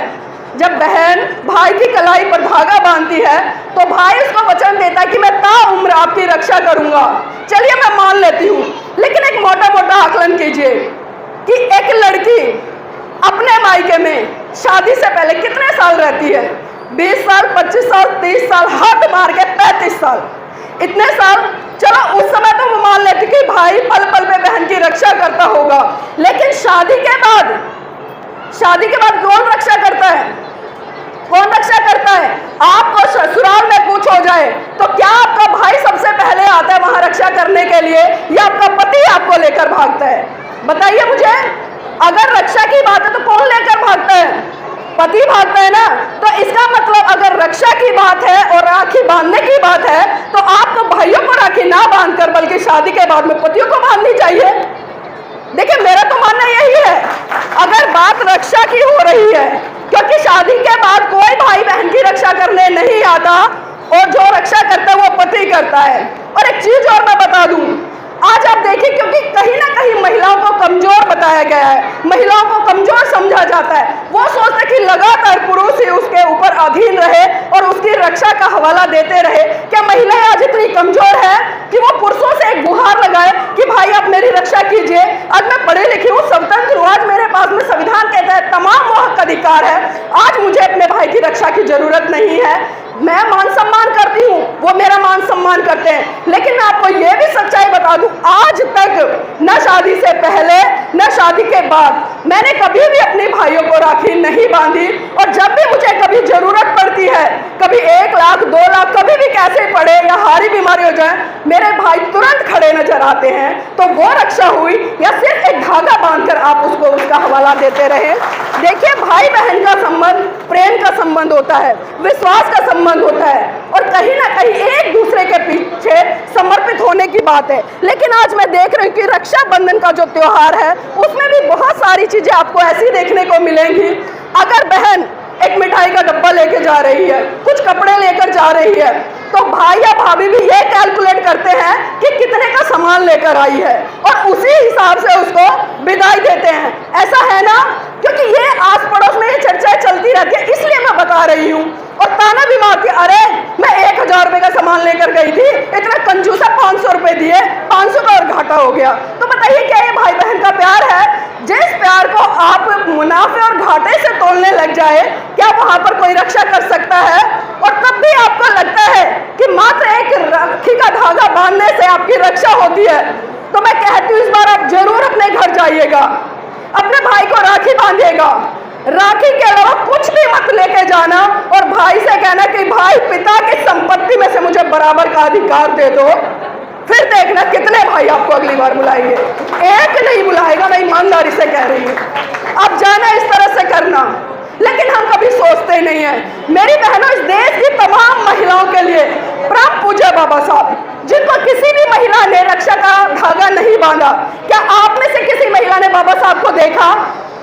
जब बहन भाई की कलाई पर धागा बांधती है तो भाई उसको वचन देता है कि मैं ताउम्र आपकी रक्षा करूंगा। चलिए मैं मान लेती हूँ, लेकिन एक मोटा मोटा आकलन कीजिए कि एक लड़की अपने मायके में शादी से पहले कितने साल रहती है? 20 साल, 25 साल, 30 साल, हाथ मार के 35 साल, इतने साल। चलो उस समय तो मैं मान लेती कि भाई पल पल में बहन की रक्षा करता होगा, लेकिन शादी के बाद कौन रक्षा करता है? कौन रक्षा करता है? आपको ससुराल में कुछ हो जाए तो क्या आपका भाई सबसे पहले आता है वहां रक्षा करने के लिए, या आपका पति आपको लेकर भागता है? बताइए मुझे। अगर रक्षा की बात है तो कौन लेकर भागता है? पति भागता है ना। तो इसका मतलब अगर रक्षा की बात है और राखी बांधने की बात है तो आपको भाइयों को राखी ना बांधकर बल्कि शादी के बाद में पतियों को बांधनी चाहिए। देखिए मेरा तो मानना यही है, अगर बात रक्षा की हो रही है, क्योंकि शादी के बाद कोई भाई बहन की रक्षा करने नहीं आता और जो रक्षा करता है वो पति करता है। और एक चीज और मैं बता दूं, आज आप देखिए, क्योंकि कहीं ना कहीं महिलाओं को कमजोर बताया गया है, महिलाओं को कमजोर समझा जाता है। वो सोचते कि लगातार पुरुष ही उसके ऊपर अधीन रहे और उसकी रक्षा का हवाला देते रहे। क्या महिलाएं आज इतनी कमजोर है कि वो पुरुषों से एक गुहार लगाए कि भाई आप मेरी रक्षा कीजिए? आज मैं पढ़ी लिखी हूँ, स्वतंत्र हूँ, आज मेरे पास में संविधान के तहत तमाम वो हक अधिकार है, आज मुझे अपने भाई की रक्षा की जरूरत नहीं है। मैं मान सम्मान करती हूँ, वो मेरा मान सम्मान करते हैं, लेकिन मैं आपको ये भी सच्चाई बता दूं, आज तक न शादी से पहले न शादी के बाद मैंने कभी भी अपने भाइयों को राखी नहीं बांधी। और जब भी मुझे कभी जरूरत पड़ती है, कभी 1 लाख 2 लाख कभी भी कैसे पड़े या हारी बीमारी हो जाए, मेरे भाई तुरंत खड़े नजर आते हैं। तो वो रक्षा हुई या सिर्फ एक धागा बांधकर आप उसको उसका हवाला देते रहे? देखिए भाई बहन का संबंध प्रेम का संबंध होता है, विश्वास का संबंध होता है और कहीं ना कहीं एक दूसरे के पीछे समर्पित होने की बात है। लेकिन आज मैं देख रही हूँ कि रक्षाबंधन का जो त्योहार है उसमें भी बहुत सारी चीजें आपको ऐसी देखने को मिलेंगी। अगर बहन एक मिठाई का डब्बा लेके जा रही है, कुछ कपड़े लेकर जा रही है, तो भाई या भाभी भी ये कैलकुलेट करते हैं कि कितने का सामान लेकर आई है और उसी हिसाब से उसको विदाई देते हैं। ऐसा है ना? क्योंकि ये आस पड़ोस में ये चर्चाएं चलती रहती है, इसलिए मैं बता रही हूँ। और ताना भी मारती, अरे मैं 1000 रुपए का सामान लेकर गई थी, इतना कंजूसा 500 रुपए दिए, 500 का और घाटा हो गया। तो बताइए क्या ये भाई बहन का प्यार है? जिस प्यार को आप मुनाफे और घाटे से तोलने लग जाए, क्या वहां पर कोई रक्षा कर सकता है? और तब भी आपको लगता है कि मात्र एक राखी का धागा बांधने से आपकी रक्षा होती है। तो मैं कहती हूँ इस बार आप जरूर अपने घर जाइएगा, अपने भाई को राखी बांधिएगा, राखी के अलावा कुछ भी मत लेके जाना और भाई से कहना कि भाई पिता की संपत्ति में से मुझे बराबर का अधिकार दे दो। फिर देखना कितने भाई आपको अगली बार बुलाएंगे, एक नहीं बुलाएगा, मैं ईमानदारी से कह रही हूँ। अब जाना इस तरह से करना, लेकिन हम कभी सोचते नहीं है। मेरी बहनों, इस देश की तमाम महिलाओं के लिए परम पूज्य बाबा साहब, जिनको किसी भी महिला ने रक्षा का धागा नहीं बांधा, क्या आप में से किसी महिला ने बाबा साहब को देखा?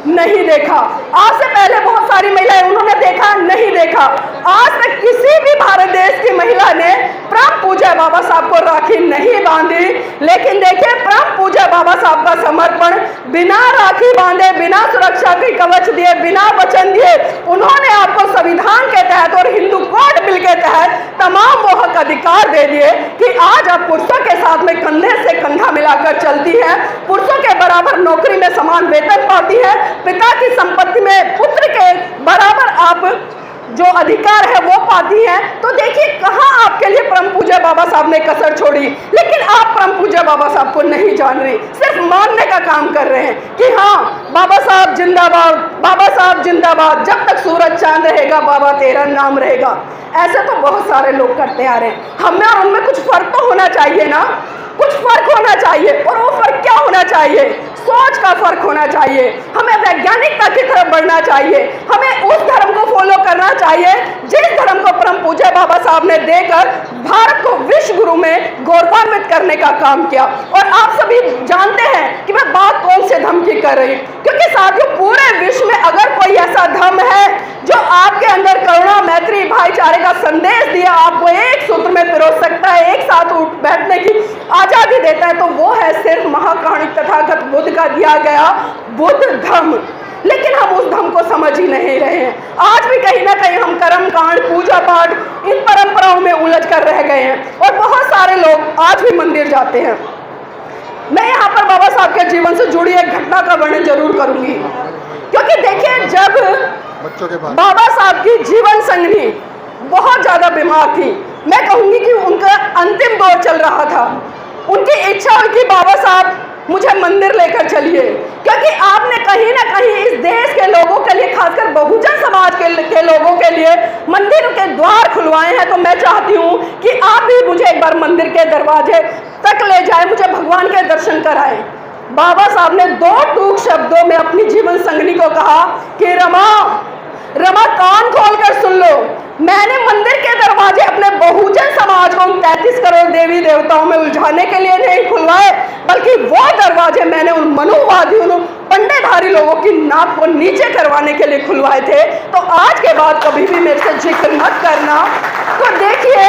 नहीं देखा। आज से पहले बहुत सारी महिलाएं उन्होंने देखा, नहीं देखा। आज तक किसी भी भारत देश की महिला ने परम पूज्य बाबा साहब को राखी नहीं बांधी। लेकिन देखिए, परम पूज्य बाबा साहब का समर्पण, बिना राखी बांधे, बिना सुरक्षा की कवच दिए, बिना वचन दिए, उन्होंने आपको संविधान के तहत और हिंदू कोड बिल के तहत तमाम वो हक अधिकार दे दिए कि आज आप पुरुषों के साथ में कंधे से कंधा मिलाकर चलती है, पुरुषों के बराबर नौकरी में समान वेतन पाती है, पिता की संपत्ति में पुत्र के बराबर आप जो अधिकार है वो पाती है। तो देखिए कहां आपके लिए परम पूज्य बाबा साहब ने कसर छोड़ी। लेकिन आप परम पूज्य बाबा साहब को नहीं जान रहे, सिर्फ मानने का काम कर रहे हैं कि हाँ बाबा साहब जिंदाबाद, बाबा साहब जिंदाबाद, जब तक सूरज चांद रहेगा बाबा तेरा नाम रहेगा। ऐसे तो बहुत सारे लोग करते आ रहे हैं। हमें और उनमें कुछ फर्क तो होना चाहिए ना, कुछ फर्क होना चाहिए। और वो फर्क क्या होना चाहिए? सोच का फर्क होना चाहिए। हमें वैज्ञानिकता की तरफ बढ़ना चाहिए। हमें उस धर्म को फॉलो करना चाहिए जिस धर्म को परम पूज्य बाबा साहब ने देकर भारत को विश्व गुरु में गौरवान्वित करने का काम किया। और आप सभी जानते हैं कि मैं बात कौन से धर्म की कर रही हूँ, क्योंकि साथियों पूरे विश्व में अगर कोई ऐसा धर्म है जो आपके अंदर करुणा, मैत्री, भाईचारे का संदेश दिया, आपको एक सूत्र में पिरो सकता है, एक साथ उठ बैठने की आजादी देता है, तो वो है सिर्फ महाकारुणिक तथागत बुद्ध का दिया गया बुद्ध धर्म। लेकिन हम उस धर्म को समझ ही नहीं रहे हैं। आज भी कहीं ना कहीं हम कर्म कांड, पूजा पाठ, इन परंपराओं में उलझ कर रह गए हैं। और बहुत सारे लोग आज भी मंदिर जाते हैं। मैं यहाँ पर बाबा साहब के जीवन से जुड़ी एक घटना का वर्णन जरूर करूंगी, क्योंकि देखिए जब बाबा साहब की जीवन संगनी बहुत ज्यादा बीमार थी, मैं कहूंगी कि उनका अंतिम दौर चल रहा था, उनकी इच्छा हुई कि बाबा साहब मुझे मंदिर लेकर चलिए, क्योंकि आपने कहीं ना कहीं इस देश के लोगों के लिए, खासकर बहुजन समाज के लोगों के लिए मंदिर के द्वार खुलवाए हैं। तो मैं चाहती हूँ कि आप भी मुझे एक बार मंदिर के दरवाजे तक ले जाए, मुझे भगवान के दर्शन कराएं। बाबा साहब ने दो टूक शब्दों में अपनी जीवन संगनी को कहा कि रमा कान खोलकर सुन लो, मैंने मंदिर के दरवाजे अपने बहुजन समाज को 33 करोड़ देवी देवताओं में उलझाने के लिए नहीं खुलवाए, बल्कि वो दरवाजे मैंने उन मनोवादी, उन पंडेधारी लोगों की नाक को नीचे करवाने के लिए खुलवाए थे। तो आज के बाद कभी भी मेरे से जिक्र मत करना। तो देखिए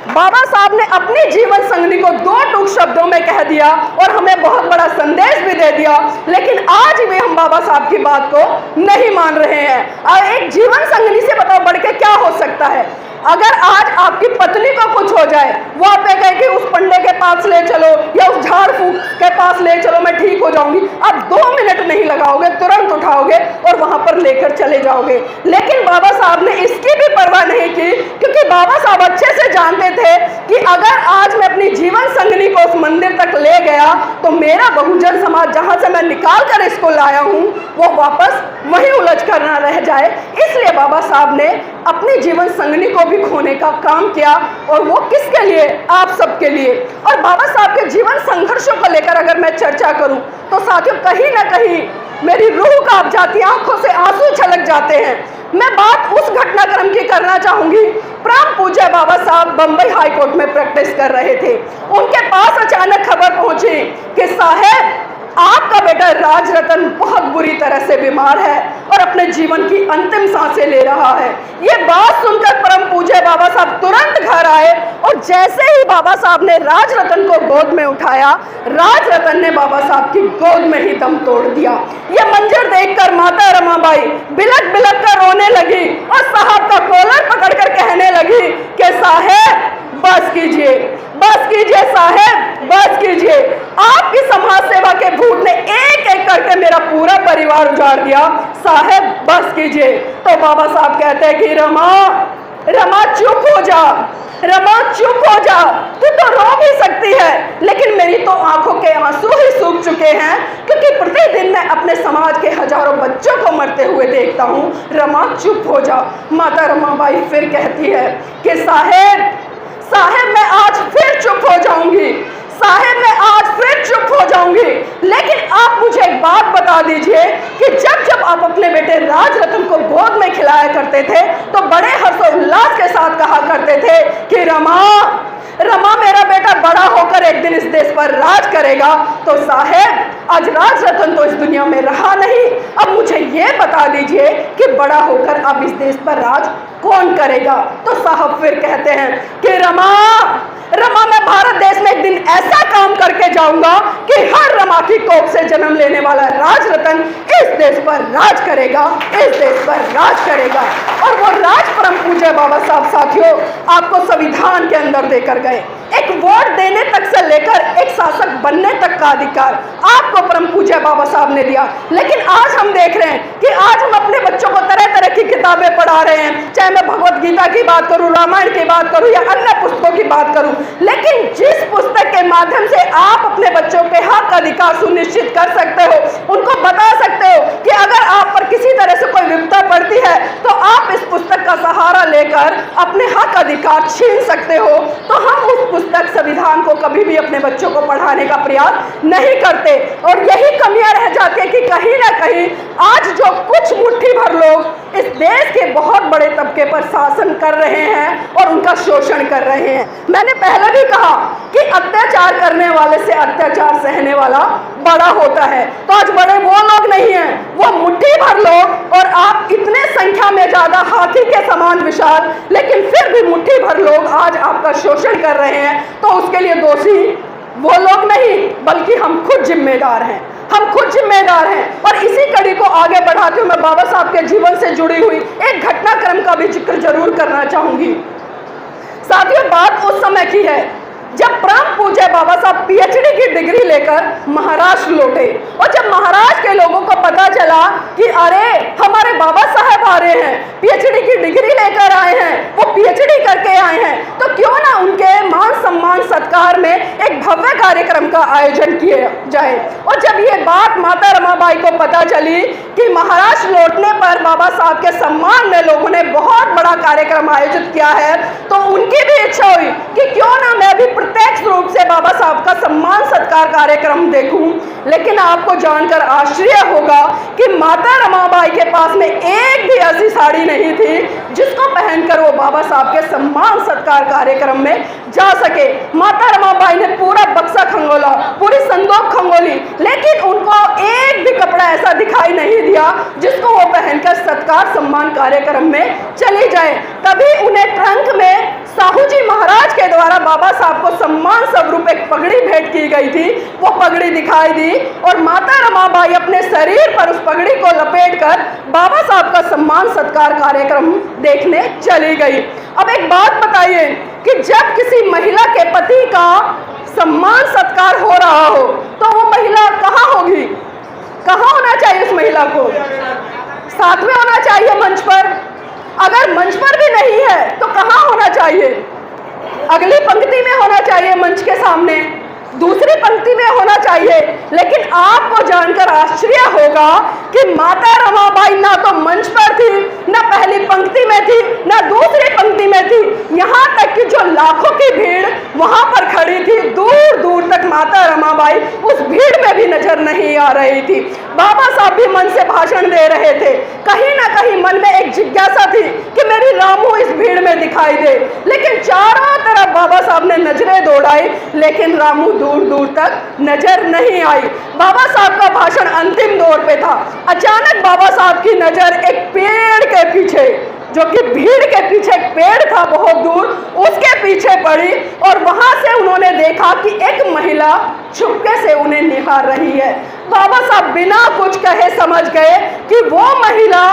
बाबा साहब ने अपनी जीवन संगनी को दो टूक शब्दों में कह दिया और हमें बहुत बड़ा संदेश भी दे दिया। लेकिन आज भी हम बाबा साहब की बात को नहीं मान रहे हैं। और एक जीवन संगनी से बताओ बढ़ के क्या हो सकता है? अगर आज आपकी पत्नी को कुछ हो जाए, वो आप कहे कि उस पंडे के पास ले चलो या उस झाड़ फूक के पास ले चलो, मैं ठीक हो जाऊंगी, आप 2 मिनट नहीं लगाओगे, तुरंत उठाओगे और वहां पर लेकर चले जाओगे। लेकिन बाबा साहब ने इसकी भी परवाह नहीं की, क्योंकि बाबा साहब अच्छे से जानते थे कि अगर आज मैं अपनी जीवन संगनी को उस मंदिर तक ले गया तो मेरा बहुजन समाज जहां से मैं निकाल कर इसको लाया हूं वो वापस वहीं उलझ कर ना रह जाए। इसलिए बाबा साहब ने अपनी जीवन संगनी को भी खोने का काम किया, और वो किसके लिए? आप सबके लिए। और बाबा साहब के जीवन संघर्षों को लेकर अगर मैं चर्चा करूं तो साथियों कहीं ना कहीं मेरी रूह कांप जाती है, आंखों से आंसू छलक जाते हैं। मैं बात उस घटनाक्रम की करना चाहूंगी। परम पूज्य बाबा साहब बंबई हाई कोर्ट में प्रैक्टिस कर रहे थे। उनके पास अचानक खबर पहुंची कि साहब आपका बेटा राज रतन बहुत बुरी तरह से बीमार है और अपने जीवन की अंतिम सांसें ले रहा है। ये बात सुनकर परम पूज्य बाबा साहब तुरंत घर आए, और जैसे ही बाबा साहब ने राज रतन को गोद में उठाया, राज रतन ने बाबा साहब की गोद में ही दम तोड़ दिया। ये मंजर देखकर माता रमाबाई बिलक बिलक कर रोने लगी और साहब का कॉलर पकड़कर कहने लगी कि साहब बस कीजिए, बस कीजिए साहब, बस कीजिए। आपकी समाज सेवा के भूत ने एक एक करके मेरा पूरा परिवार उजाड़ दिया, साहब बस कीजिए। तो बाबा साहब कहते हैं कि रमा चुप हो जा, रमा चुप हो जा, तू तो रो भी सकती है, लेकिन मेरी तो आंखों के आंसू ही सूख चुके हैं, क्योंकि प्रतिदिन मैं अपने समाज के हजारों बच्चों को मरते हुए देखता हूँ, रमा चुप हो जा। माता रमाबाई फिर कहती है कि साहेब मैं आज फिर चुप हो जाऊंगी, साहेब मैं आज फिर चुप हो जाऊंगी। लेकिन आप मुझे एक बात बता दीजिए कि जब जब आप अपने बेटे राजरतन को गोद में खिलाया करते थे तो बड़े हर्षोल्लास के साथ कहा करते थे कि रमा मेरा बेटा बड़ा होकर एक दिन इस देश पर राज करेगा। तो साहेब आज राजरतन तो इस दुनिया में रहा नहीं, अब मुझे ये बता दीजिए कि बड़ा होकर अब इस देश पर राज कौन करेगा। तो साहब फिर कहते हैं कि रमा मैं भारत देश में एक दिन ऐसा काम करके जाऊंगा कि हर रमा की कोख से जन्म लेने वाला राजरतन इस देश पर राज करेगा, इस देश पर राज करेगा। और वो राज परम पूज्य बाबा साहब साथियों आपको संविधान के अंदर देकर गए। एक वोट देने तक से लेकर एक शासक बनने तक का अधिकार आपको परम पूज्य बाबा साहब ने दिया। लेकिन आज हम देख रहे हैं कि आज हम अपने बच्चों को तरह तरह की किताबें पढ़ा रहे हैं, चाहे मैं भगवत गीता की बात करूं, रामायण की बात करूं या अन्य पुस्तकों की बात करूं। लेकिन जिस पुस्तक के माध्यम से आप अपने बच्चों के हक अधिकार सुनिश्चित कर सकते हो, उनको बता सकते हो कि अगर आप पर किसी तरह से कोई विपदा पड़ती है तो आप इस पुस्तक का सहारा लेकर अपने हक अधिकार छीन सकते हो, तो हम उस पुस्तक संविधान को कभी भी अपने बच्चों को पढ़ाने का प्रयास नहीं करते। और यही कमियां रह जाती है कि कहीं ना कहीं आज जो कुछ मुट्ठी भर लोग इस देश के बहुत बड़े तबके पर शासन कर रहे हैं और उनका शोषण कर रहे हैं। मैंने पहले भी कहा कि अत्याचार करने वाले से अत्याचार सहने वाला बड़ा होता है। तो आज बड़े वो लोग नहीं हैं, वो मुट्ठी भर लोग, और आप इतने संख्या में ज्यादा हाथी के समान विशाल, लेकिन फिर भी मुट्ठी भर लोग आज आपका शोषण कर रहे हैं। तो उसके लिए दोषी वो लोग नहीं बल्कि हम खुद जिम्मेदार हैं, हम खुद जिम्मेदार हैं। और इसी कड़ी को आगे बढ़ाते हुए मैं बाबा साहब के जीवन से जुड़ी हुई एक घटनाक्रम का भी जिक्र जरूर करना चाहूंगी। साथियों बात उस समय की है जब परम पूज्य बाबा साहब पीएचडी की डिग्री लेकर महाराष्ट्र लौटे, और जब महाराष्ट्र के लोगों को पता चला कि अरे हमारे बाबा साहब आ रहे हैं, पीएचडी की डिग्री लेकर आए हैं, वो पीएचडी करके आए हैं, तो क्यों ना उनके मान सम्मान सत्कार में एक भव्य कार्यक्रम का आयोजन किया जाए। और जब ये बात माता रमाबाई को पता चली कि महाराष्ट्र लौटने पर बाबा साहब के सम्मान में लोगों ने बहुत बड़ा कार्यक्रम आयोजित किया है, तो उनकी भी इच्छा हुई कि क्यों ना मैं भी प्रत्यक्ष रूप से बाबा साहब का सम्मान सत्कार कार्यक्रम देखूं। लेकिन आपको जानकर आश्चर्य होगा कि माता रमाबाई के पास में एक भी ऐसी साड़ी नहीं थी जिसको पहनकर वो बाबा साहब के सम्मान सत्कार कार्यक्रम में जा सके। माता रमाबाई ने पूरा बक्सा खंगोला, पूरी संदूक खंगोली, लेकिन उनको एक भी कपड़ा ऐसा दिखाई नहीं दिया जिसको वो पहनकर सत्कार सम्मान कार्यक्रम में चली जाए। तभी उन्हें ट्रंक में साहू जी महाराज के द्वारा बाबा साहब को सम्मान स्वरूप एक पगड़ी भेंट की गई थी, वो पगड़ी दिखाई दी और माता रमाबाई अपने शरीर पर उस पगड़ी को लपेटकर बाबा साहब का सम्मान सत्कार कार्यक्रम देखने चली गई। अब एक बात बताइए कि जब किसी महिला के पति का सम्मान सत्कार हो रहा हो तो वो महिला कहाँ होगी, कहाँ होना चाहिए उस महिला को? साथ में होना चाहिए मंच पर। अगर मंच पर भी नहीं है तो कहाँ होना चाहिए? अगली पंक्ति में होना चाहिए, मंच के सामने, दूसरी पंक्ति में होना चाहिए। लेकिन आपको जानकर आश्चर्य होगा कि माता रमाबाई ना तो मंच पर थी, ना पहली पंक्ति में थी, ना दूसरी पंक्ति में थी। यहाँ तक कि जो लाखों की भीड़ वहां पर खड़ी थी, दूर दूर तक माता रमाबाई उस भीड़ में भी नजर नहीं आ रही थी। बाबा साहब भी मन से भाषण दे रहे थे, कहीं ना कहीं मन में एक जिज्ञासा थी कि मेरी रामू इस भीड़ में दिखाई दे। लेकिन चारों तरफ बाबा साहब ने नजरें दौड़ाई, लेकिन रामू दूर दूर तक नजर नहीं आई। बाबा साहब का भाषण अंतिम दौर पे था। अचानक बाबा साहब की नजर एक पेड़ के पीछे, जो कि भीड़ के पीछे एक पेड़ था बहुत दूर, उसके पीछे पड़ी और वहां से उन्होंने देखा कि एक महिला चुपके से उन्हें निहार रही है। बाबा साहब बिना कुछ कहे समझ गए कि वो महिला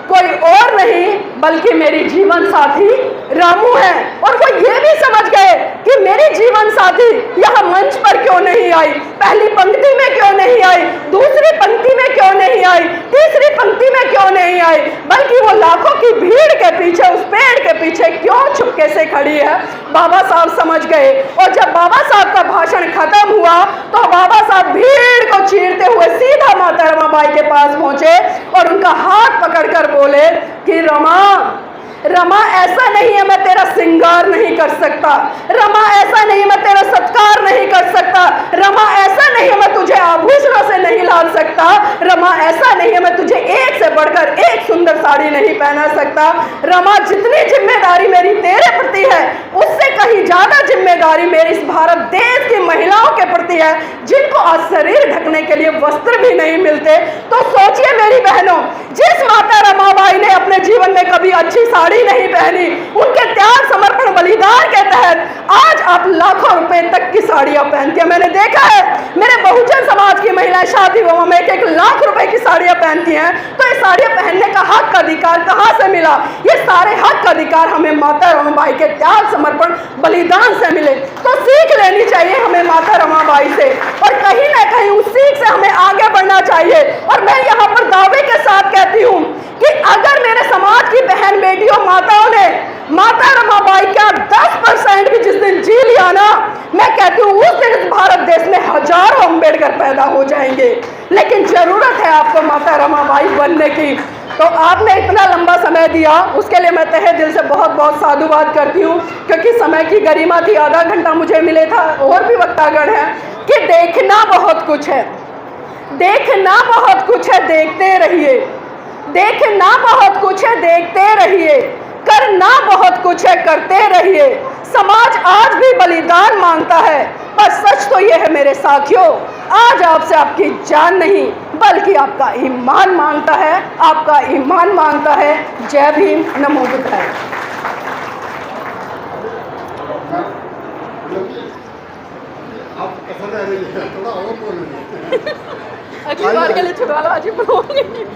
कोई और नहीं बल्कि मेरी जीवन साथी रामू है। और वो ये भी समझ गए कि मेरी जीवन साथी यहाँ मंच पर क्यों नहीं आई, पहली पंक्ति में क्यों नहीं आई, दूसरी पंक्ति में क्यों नहीं आई, तीसरी पंक्ति में क्यों नहीं आई, बल्कि वो लाखों की भीड़ के पीछे, उस पेड़ के पीछे क्यों चुपके से खड़ी है। बाबा साहब समझ गए। और जब बाबा साहब का भाषण खत्म हुआ तो बाबा साहब भीड़ को चीरते हुए सीधा माता रमाबाई के पास पहुंचे और उनका हाथ पकड़कर बोले कि रमा, रमा ऐसा नहीं है मैं तेरा श्रृंगार नहीं कर सकता, रमा ऐसा नहीं मैं तेरा सत्कार नहीं कर सकता, रमा ऐसा नहीं है मैं तुझे आभूषणों से नहीं लाल सकता, रमा ऐसा नहीं है मैं तुझे एक से बढ़कर एक सुंदर साड़ी नहीं पहना सकता, रमा जितनी जिम्मेदारी मेरी तेरे प्रति है उससे कहीं ज्यादा जिम्मेदारी मेरी इस भारत देश की महिलाओं के प्रति है जिनको आज शरीर ढकने के लिए वस्त्र भी नहीं मिलते। तो सोचिए मेरी बहनों, जिस माता रमाबाई ने अपने जीवन में कभी अच्छी साड़ी नहीं पहनी, उनके त्याग समर्पण बलिदान के तहत आज आप लाखों रुपए तक की साड़ियां पहनती हैं। मैंने देखा है मेरे बहुजन समाज की महिलाएं शादी विवाह में 1-1 लाख रुपए की साड़ियां पहनती हैं। तो ये साड़ियां पहनने का हक अधिकार कहां से मिला? ये सारे हक अधिकार हमें माता रमाबाई के त्याग समर्पण बलिदान से मिले। तो सीख लेनी चाहिए हमें माता रमाबाई से और कहीं ना कहीं उस सीख से हमें आगे बढ़ना चाहिए। और मैं यहाँ पर दावे के साथ कहती हूँ कि अगर मेरे समाज की बहन बेटियों माताओं ने माता रमाबाई का 10% भी जिस दिन जी लिया ना, मैं कहती हूँ उस दिन इस भारत देश में हजारों अम्बेडकर पैदा हो जाएंगे। लेकिन जरूरत है आपको माता रमाबाई बनने की। तो आपने इतना लंबा समय दिया, उसके लिए मैं तहे दिल से बहुत बहुत साधुवाद करती हूँ, क्योंकि समय की गरिमा थी, आधा घंटा मुझे मिले था। और भी वक्तागण है कि देखना बहुत कुछ है, देखना बहुत कुछ है, देखते रहिए, देखना बहुत कुछ है, देखते रहिए, करना बहुत कुछ है, करते रहिए। समाज आज भी बलिदान मांगता है, पर सच तो यह है मेरे साथियों, आज आपसे आपकी जान नहीं बल्कि आपका ईमान मांगता है, आपका ईमान मांगता है। जय भीम, नमो बुद्धाय। अगली बार के लिए छुड़वा लो, आज ही बोलूंगी।